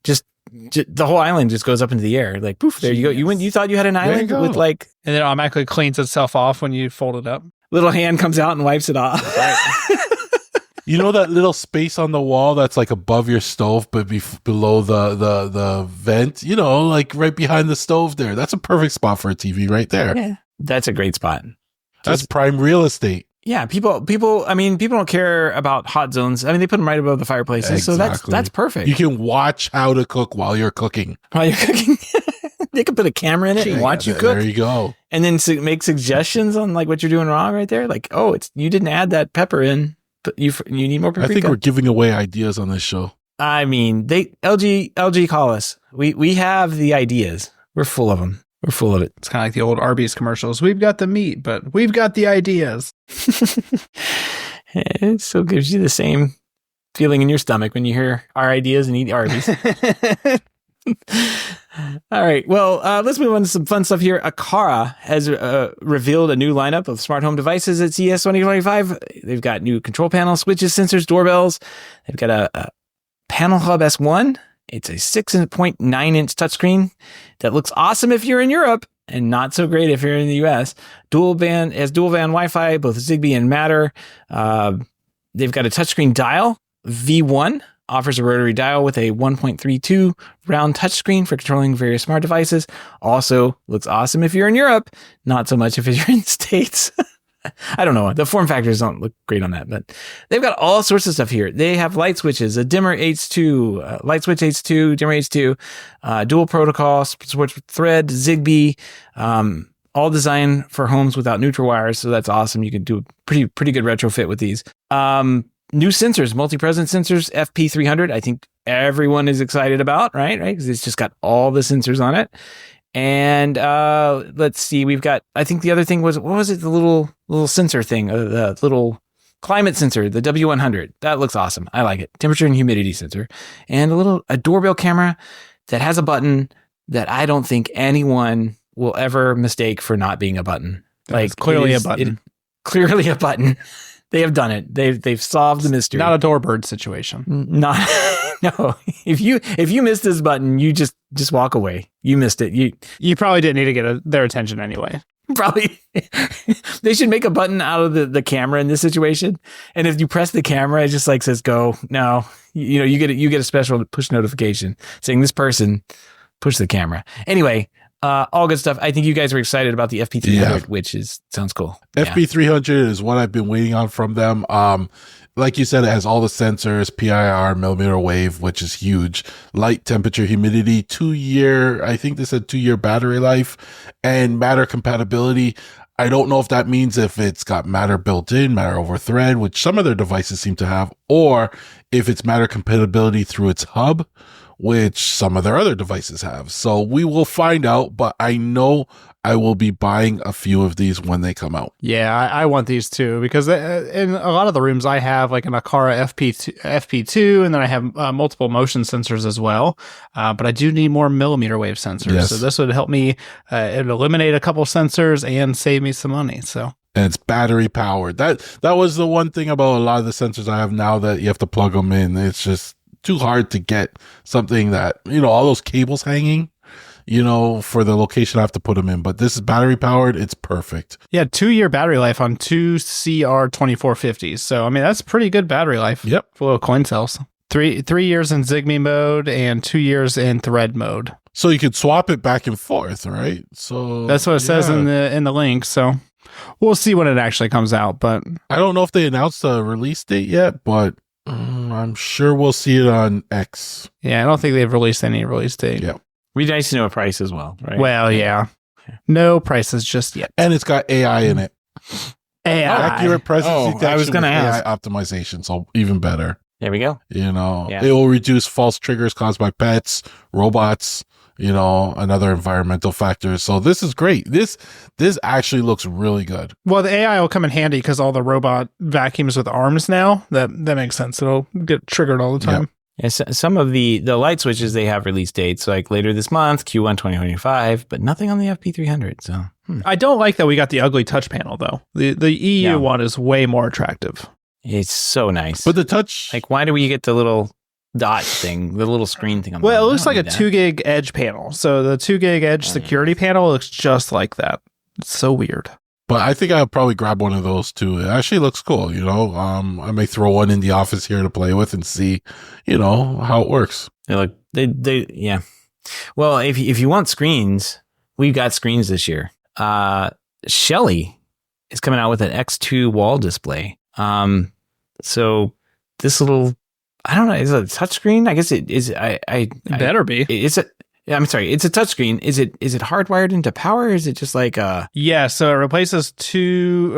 Just the whole island just goes up into the air. Like poof, there you go. You thought you had an island with like, and then it automatically cleans itself off when you fold it up. Little hand comes out and wipes it off. Right. You know that little space on the wall that's like above your stove, but below the vent. You know, like right behind the stove there. That's a perfect spot for a TV right there. Yeah, that's a great spot. That's prime real estate. Yeah, people don't care about hot zones. I mean, they put them right above the fireplaces, exactly. So that's perfect. You can watch how to cook while you're cooking. They can put a camera in it and watch you cook. There you go. And then make suggestions on like what you're doing wrong right there. Like, oh, you didn't add that pepper in. But you need more paprika. I think we're giving away ideas on this show. I mean, LG call us. We have the ideas. We're full of them. We're full of it. It's kind of like the old Arby's commercials. We've got the meat, but we've got the ideas. It still gives you the same feeling in your stomach when you hear our ideas and eat Arby's. All right. Well, let's move on to some fun stuff here. Aqara has revealed a new lineup of smart home devices at CES 2025. They've got new control panels, switches, sensors, doorbells. They've got a Panel Hub S1. It's a 6.9-inch touchscreen that looks awesome if you're in Europe and not so great if you're in the US. Dual band Wi-Fi, both Zigbee and Matter. They've got a touchscreen dial. V1 offers a rotary dial with a 1.32 round touchscreen for controlling various smart devices. Also looks awesome if you're in Europe, not so much if you're in the States. I don't know. The form factors don't look great on that, but they've got all sorts of stuff here. They have light switches, a dimmer H2, light switch H2, dimmer H2, dual protocol, switch thread, Zigbee, all designed for homes without neutral wires. So that's awesome. You can do a pretty good retrofit with these. New sensors, multi-presence sensors, FP300. I think everyone is excited about, right? Because it's just got all the sensors on it. And let's see, we've got, I think the other thing was, what was it? The little sensor thing, the little climate sensor, the W100. That looks awesome. I like it. Temperature and humidity sensor. And a doorbell camera that has a button that I don't think anyone will ever mistake for not being a button. Like clearly a button. Clearly a button. They have done it. They've solved the mystery. Not a doorbird situation. No. If you missed this button, you just walk away. You missed it. You probably didn't need to get their attention anyway. Probably. They should make a button out of the camera in this situation. And if you press the camera, it just like says go. No, you get a special push notification saying this person push the camera. Anyway. All good stuff. I think you guys were excited about the FP300, which sounds cool. FP300 is what I've been waiting on from them. Like you said, it has all the sensors, PIR, millimeter wave, which is huge. Light, temperature, humidity, 2-year, I think they said 2-year battery life, and Matter compatibility. I don't know if that means if it's got Matter built in, Matter over Thread, which some of their devices seem to have, or if it's Matter compatibility through its hub, which some of their other devices have. So we will find out, but I know I will be buying a few of these when they come out. Yeah, I want these too, because in a lot of the rooms I have like an Aqara FP2, and then I have multiple motion sensors as well. But I do need more millimeter wave sensors. Yes. So this would help me eliminate a couple sensors and save me some money. So and it's battery powered. That was the one thing about a lot of the sensors I have now, that you have to plug them in. It's just too hard to get something that, all those cables hanging, for the location I have to put them in. But this is battery powered. It's perfect. Yeah, 2-year battery life on 2 CR2450s. So, I mean, that's pretty good battery life. Yep. For little coin cells. 3 years in Zigbee mode and 2 years in Thread mode. So you could swap it back and forth, right? So that's what it says in the link. So we'll see when it actually comes out. But I don't know if they announced a release date yet, but I'm sure we'll see it on X. Yeah, I don't think they've released any release date. Yeah. We'd nice to know a price as well, right? Well, yeah. No prices just yet. And it's got AI in it. AI. Accurate presence detection. I was going to ask. AI optimization, so even better. There we go. It will reduce false triggers caused by pets, robots, and other environmental factors. So this is great. This actually looks really good. Well, the AI will come in handy because all the robot vacuums with arms now. That makes sense. It'll get triggered all the time. Yep. Yeah, some of the light switches, they have release dates like later this month, Q1 2025, but nothing on the FP300. So I don't like that we got the ugly touch panel though. The EU one is way more attractive. It's so nice. But the touch, like, why do we get the little dot thing, the little screen thing on the Well, it looks like a 2 gig edge panel. So the 2 gig edge security panel looks just like that. It's so weird. But I think I'll probably grab one of those too. It actually looks cool, I may throw one in the office here to play with and see, how it works. Yeah. Well, if you want screens, we've got screens this year. Shelly is coming out with an X2 wall display. So this little, I don't know, is it a touchscreen? I guess it is. It better be. I'm sorry. It's a touchscreen. Is it hardwired into power? Or is it just like a? Yeah. So it replaces two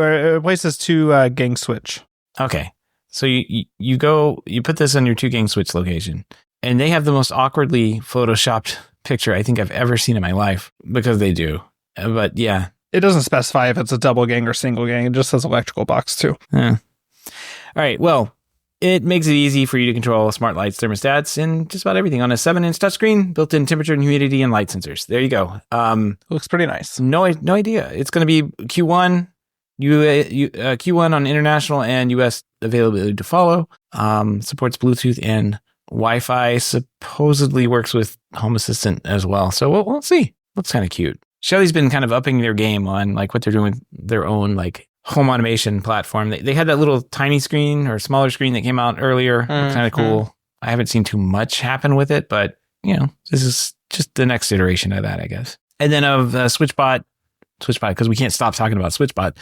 gang switch. Okay. So you put this on your 2 gang switch location, and they have the most awkwardly photoshopped picture I think I've ever seen in my life, because they do. But yeah, it doesn't specify if it's a double gang or single gang. It just says electrical box too. Yeah. All right. Well, it makes it easy for you to control smart lights, thermostats, and just about everything on a 7-inch touchscreen, built-in temperature and humidity and light sensors. There you go. Looks pretty nice. No idea. It's going to be Q1, Q1 on international and US availability to follow. Supports Bluetooth and Wi-Fi. Supposedly works with Home Assistant as well. So we'll see. Looks kind of cute. Shelly's been kind of upping their game on like what they're doing with their own like home automation platform. They had that little tiny screen or smaller screen that came out earlier. Kind of cool. I haven't seen too much happen with it, but this is just the next iteration of that, I guess. And then of SwitchBot, because we can't stop talking about SwitchBot.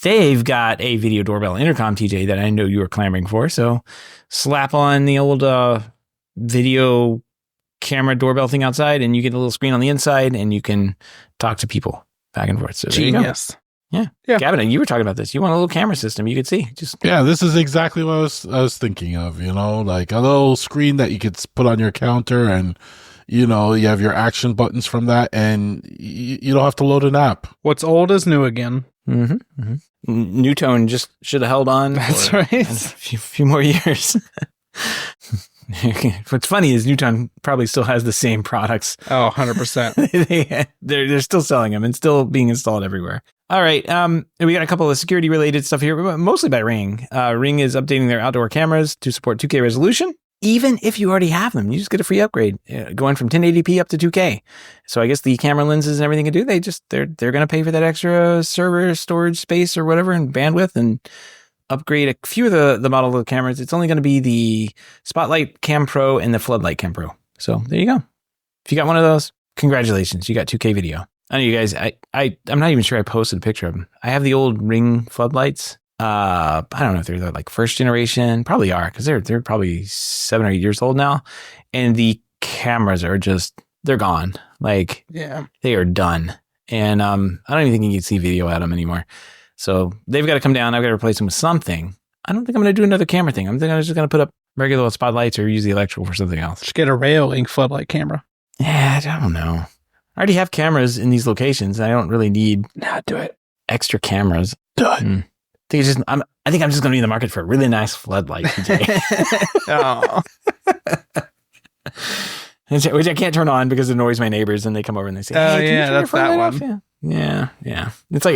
They've got a video doorbell intercom, TJ, that I know you were clamoring for. So slap on the old video camera doorbell thing outside, and you get a little screen on the inside, and you can talk to people back and forth. So there you go. Yeah. Gavin, you were talking about this. You want a little camera system you could see. This is exactly what I was thinking of, like a little screen that you could put on your counter, and you have your action buttons from that, and you don't have to load an app. What's old is new again. Mm-hmm. Mm-hmm. Newtone just should have held on. That's right. A few more years. What's funny is Newton probably still has the same products. Oh, 100%. They're still selling them and still being installed everywhere. All right. We got a couple of security related stuff here, mostly by Ring. Ring is updating their outdoor cameras to support 2K resolution. Even if you already have them, you just get a free upgrade going from 1080p up to 2K. So I guess the camera lenses and everything can do, they're going to pay for that extra server storage space or whatever and bandwidth and upgrade a few of the model of the cameras. It's only going to be the Spotlight Cam Pro and the Floodlight Cam Pro. So there you go. If you got one of those, congratulations. You got 2K video. I know you guys, I'm not even sure I posted a picture of them. I have the old Ring floodlights. I don't know if they're like first generation, probably are, because they're probably 7 or 8 years old now. And the cameras are they're gone. Like, yeah, they are done. And I don't even think you can see video at them anymore. So they've got to come down. I've got to replace them with something. I don't think I'm going to do another camera thing. I'm just going to put up regular old spotlights or use the electrical for something else. Just get a Rail-Ink floodlight camera. Yeah, I don't know. I already have cameras in these locations. I don't really need do it. Extra cameras. Done. I think I'm just going to be in the market for a really nice floodlight today. Oh. Which I can't turn on because it annoys my neighbors, and they come over and they say, "Hey, can you turn that's your that floodlight one. off?" Yeah. It's like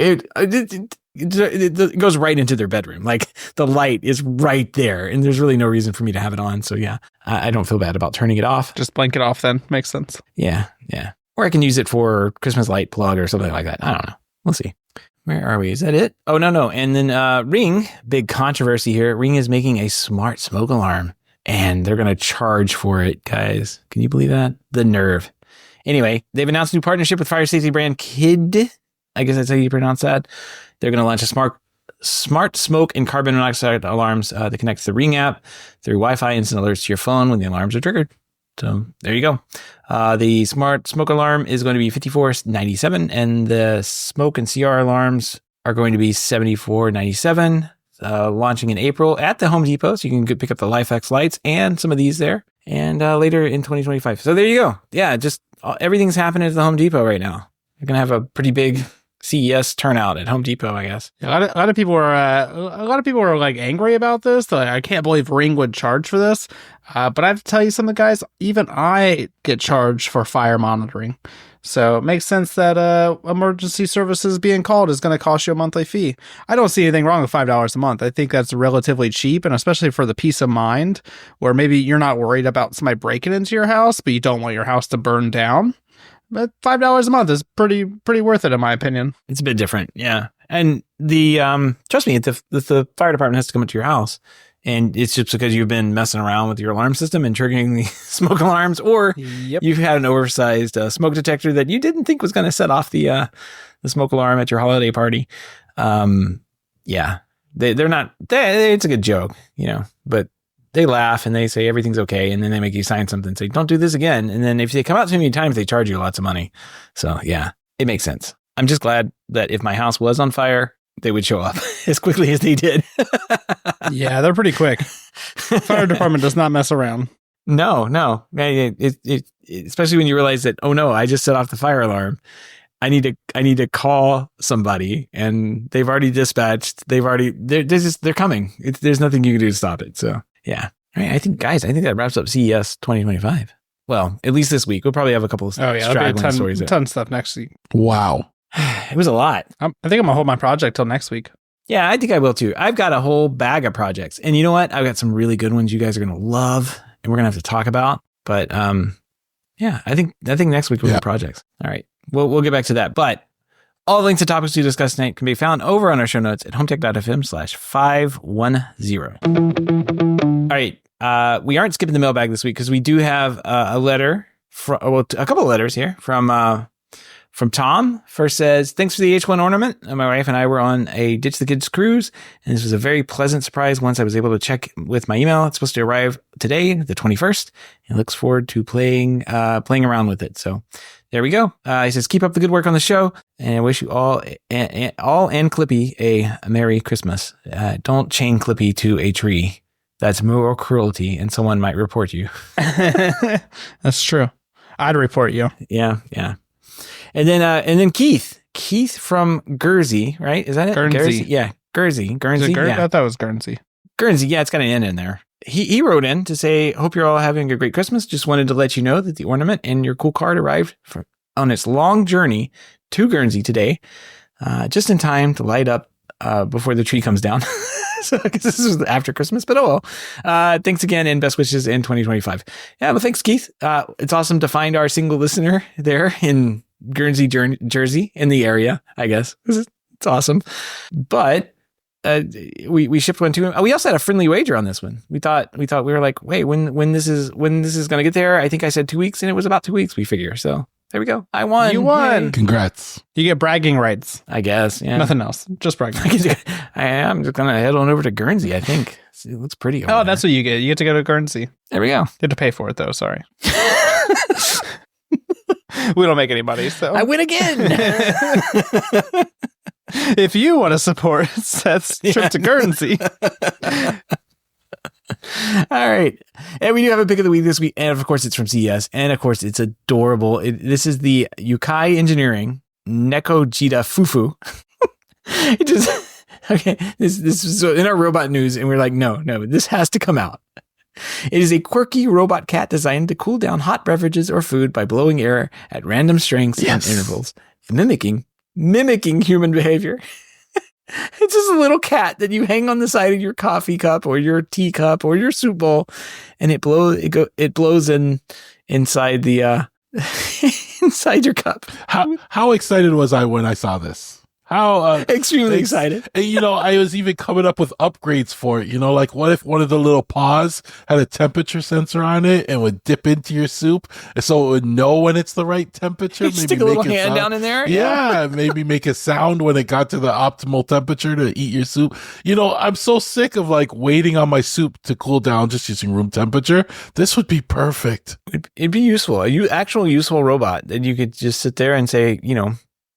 it goes right into their bedroom. Like the light is right there, and there's really no reason for me to have it on. So yeah, I don't feel bad about turning it off. Just blink it off then. Makes sense. Yeah. Or I can use it for Christmas light plug or something like that. I don't know. We'll see. Where are we? Is that it? Oh, no. And then Ring, big controversy here. Ring is making a smart smoke alarm, and they're going to charge for it, guys. Can you believe that? The nerve. Anyway, they've announced a new partnership with fire safety brand Kid. I guess that's how you pronounce that. They're going to launch a smart smoke and carbon monoxide alarms that connects the Ring app through Wi-Fi and send alerts to your phone when the alarms are triggered. So there you go. The smart smoke alarm is going to be $54.97, and the smoke and CR alarms are going to be $74.97. Launching in April at the Home Depot, so you can pick up the LifeX lights and some of these there, and later in 2025. So there you go. Yeah, just everything's happening at the Home Depot right now. You're gonna have a pretty big CES turnout at Home Depot, I guess. Yeah, a lot of people are like angry about this. They're like, I can't believe Ring would charge for this. But I have to tell you something, guys. Even I get charged for fire monitoring, so it makes sense that emergency services being called is going to cost you a monthly fee. I don't see anything wrong with $5 a month. I think that's relatively cheap, and especially for the peace of mind, where maybe you're not worried about somebody breaking into your house, but you don't want your house to burn down. But $5 a month is pretty worth it, in my opinion. It's a bit different, yeah. And the trust me, if the fire department has to come into your house, and it's just because you've been messing around with your alarm system and triggering the smoke alarms, or you've had an oversized smoke detector that you didn't think was going to set off the smoke alarm at your holiday party. Yeah, they're not. It's a good joke, but. They laugh and they say everything's okay, and then they make you sign something and say, don't do this again. And then if they come out too many times, they charge you lots of money. So yeah, it makes sense. I'm just glad that if my house was on fire, they would show up as quickly as they did. Yeah, they're pretty quick. Fire department does not mess around. No. Especially when you realize that, oh no, I just set off the fire alarm. I need to call somebody, and they've already dispatched. They're coming. There's nothing you can do to stop it. So. Yeah. All right. I think that wraps up CES 2025. Well, at least this week. We'll probably have a couple of straggling stories. Ton of stuff next week. Wow. It was a lot. I think I'm going to hold my project till next week. Yeah, I think I will too. I've got a whole bag of projects. And you know what? I've got some really good ones you guys are going to love and we're going to have to talk about. But yeah, I think next week we'll have projects. All right. We'll get back to that. But all the links to topics we discussed tonight can be found over on our show notes at HomeTech.fm/510. All right. We aren't skipping the mailbag this week because we do have a letter, a couple of letters here from Tom. First says, thanks for the H1 ornament. My wife and I were on a Ditch the Kids cruise, and this was a very pleasant surprise once I was able to check with my email. It's supposed to arrive today, the 21st, and looks forward to playing around with it. So there we go. He says, keep up the good work on the show, and I wish you all and Clippy a Merry Christmas. Don't chain Clippy to a tree. That's moral cruelty, and someone might report you. That's true. I'd report you. Yeah. And then Keith from Guernsey, right? Is that it? Guernsey. Yeah, Guernsey. I thought it was Guernsey. Guernsey. Yeah, it's got an N in there. He wrote in to say, hope you're all having a great Christmas. Just wanted to let you know that the ornament and your cool card arrived on its long journey to Guernsey today, just in time to light up before the tree comes down. So I guess this is after Christmas, but oh well. Thanks again and best wishes in 2025. Yeah, well, thanks, Keith. It's awesome to find our single listener there in Guernsey, Jersey, in the area, I guess. It's awesome. But we shipped one to him. We also had a friendly wager on this one. We thought we were like, wait, when this is going to get there? I think I said 2 weeks, and it was about 2 weeks, we figure. So there we go. I won. You won. Yay. Congrats. You get bragging rights. I guess. Yeah. Nothing else. Just bragging. I'm just going to head on over to Guernsey, I think. It looks pretty. Oh, that's what you get. You get to go to Guernsey. There we go. You have to pay for it, though. Sorry. We don't make any money, so. I win again. If you want to support Seth's trip to Guernsey. All right. And we do have a pick of the week this week. And of course, it's from CES. And of course, it's adorable. This is the Yukai Engineering Nekojita Fufu. It just, okay. This is in our robot news. And we're like, no, this has to come out. It is a quirky robot cat designed to cool down hot beverages or food by blowing air at random strengths and intervals, mimicking human behavior. It's just a little cat that you hang on the side of your coffee cup or your tea cup or your soup bowl, and it blows inside the inside your cup. How excited was I when I saw this? How extremely excited. And, I was even coming up with upgrades for it. Like what if one of the little paws had a temperature sensor on it and would dip into your soup, and so it would know when it's the right temperature. Maybe stick a little hand down in there. Yeah, maybe make a sound when it got to the optimal temperature to eat your soup. I'm so sick of like waiting on my soup to cool down just using room temperature. This would be perfect. It'd be useful. Actual useful robot that you could just sit there and say,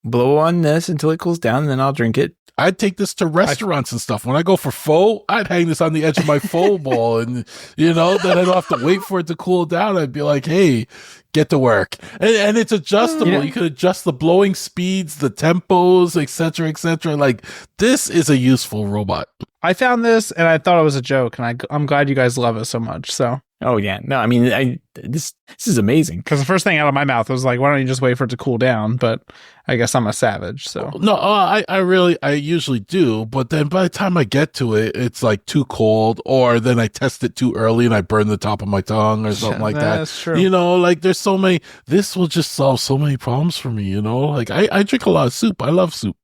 blow on this until it cools down, and then I'll drink it. I'd take this to restaurants and stuff. When I go for pho, I'd hang this on the edge of my pho bowl, and then I don't have to wait for it to cool down. I'd be like, hey, get to work. And it's adjustable. You could adjust the blowing speeds, the tempos, etc., etc. Like, this is a useful robot. I found this and I thought it was a joke, and I'm glad you guys love it so much. So. Oh yeah, no, I mean, this is amazing. Because the first thing out of my mouth was like, why don't you just wait for it to cool down? But I guess I'm a savage, so. No, I usually do, but then by the time I get to it, it's like too cold, or then I test it too early and I burn the top of my tongue or something like that. That's true. Like there's so many, this will just solve so many problems for me, like I drink a lot of soup. I love soup.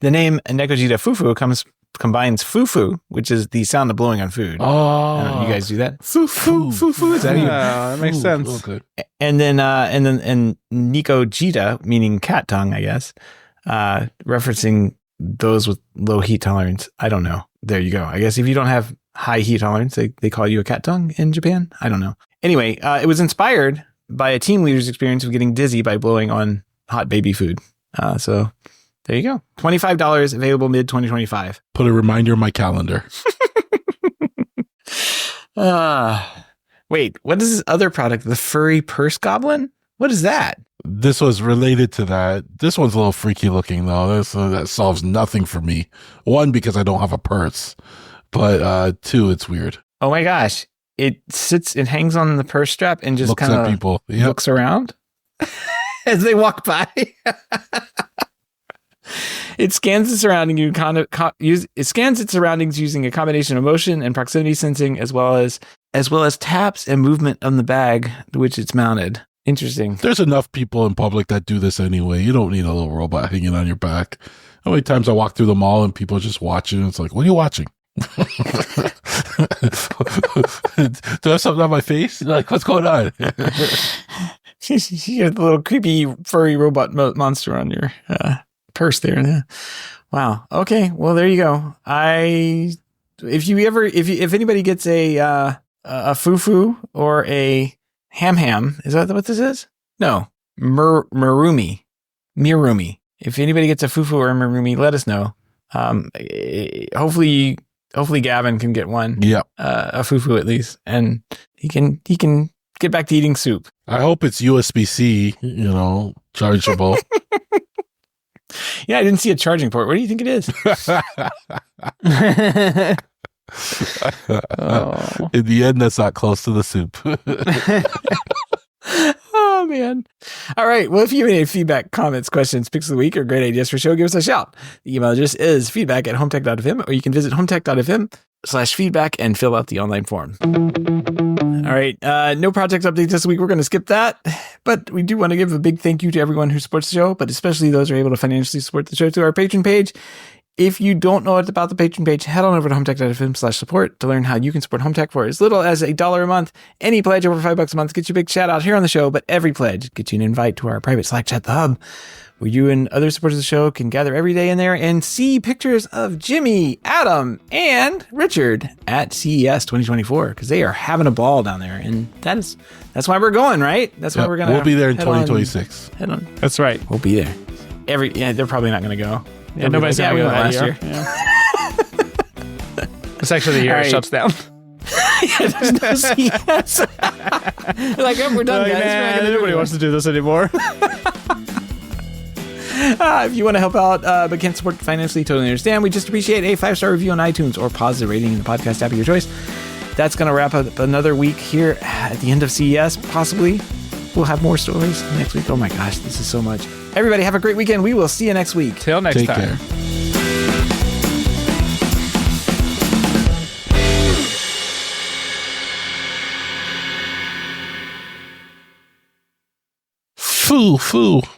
The name Negojita Fufu combines fufu, which is the sound of blowing on food. Oh, you guys do that? Fufu. Is that that makes sense. Oh, good. And then Nikojita, meaning cat tongue, I guess, referencing those with low heat tolerance. I don't know. There you go. I guess if you don't have high heat tolerance, they call you a cat tongue in Japan. I don't know. Anyway, it was inspired by a team leader's experience of getting dizzy by blowing on hot baby food. So there you go. $25, available mid-2025. Put a reminder in my calendar. Wait, what is this other product? The furry purse goblin? What is that? This was related to that. This one's a little freaky looking, though. That solves nothing for me. One, because I don't have a purse. But two, it's weird. Oh my gosh. It hangs on the purse strap and just kind of people. Looks around as they walk by. It scans its surroundings using a combination of motion and proximity sensing, as well as taps and movement on the bag to which it's mounted. Interesting. There's enough people in public that do this anyway. You don't need a little robot hanging on your back. How many times I walk through the mall and people are just watching? It's like, what are you watching? Do I have something on my face? Like, what's going on? You have the little creepy furry robot monster on your purse there. Wow. Okay. Well, there you go. If anybody gets a fufu or a ham, is that what this is? No, Mirumi. If anybody gets a fufu or a Mirumi, let us know. Hopefully Gavin can get one. Yeah. A fufu at least, and he can get back to eating soup. I hope it's USB-C, chargeable. Yeah, I didn't see a charging port. What do you think it is? In the end, that's not close to the soup. Oh, man. All right. Well, if you have any feedback, comments, questions, picks of the week, or great ideas for the show, give us a shout. The email address is feedback@HomeTech.fm, or you can visit HomeTech.fm/feedback and fill out the online form. All right. No project updates this week. We're going to skip that. But we do want to give a big thank you to everyone who supports the show, but especially those who are able to financially support the show through our Patreon page. If you don't know about the Patreon page, head on over to HomeTech.fm/support to learn how you can support HomeTech for as little as $1 a month. Any pledge over $5 a month gets you a big shout out here on the show, but every pledge gets you an invite to our private Slack chat, The Hub, where you and other supporters of the show can gather every day in there and see pictures of Jimmy, Adam, and Richard at CES 2024, because they are having a ball down there, and that's why we're going, right? That's why we're going to. We'll be there in 2026. Head on. That's right. We'll be there. They're probably not going to go. Yeah, nobody's going to go last year. Yeah. It's actually the year it shuts down. Yeah, there's no CES. Like, we're done, guys. Man, nobody wants to do this anymore. If you want to help out but can't support financially, totally understand. We just appreciate a 5-star review on iTunes or positive rating in the podcast app of your choice. That's going to wrap up another week here at the end of CES, possibly. We'll have more stories next week. Oh my gosh, this is so much. Everybody have a great weekend. We will see you next week. Till next time. Take care. Foo.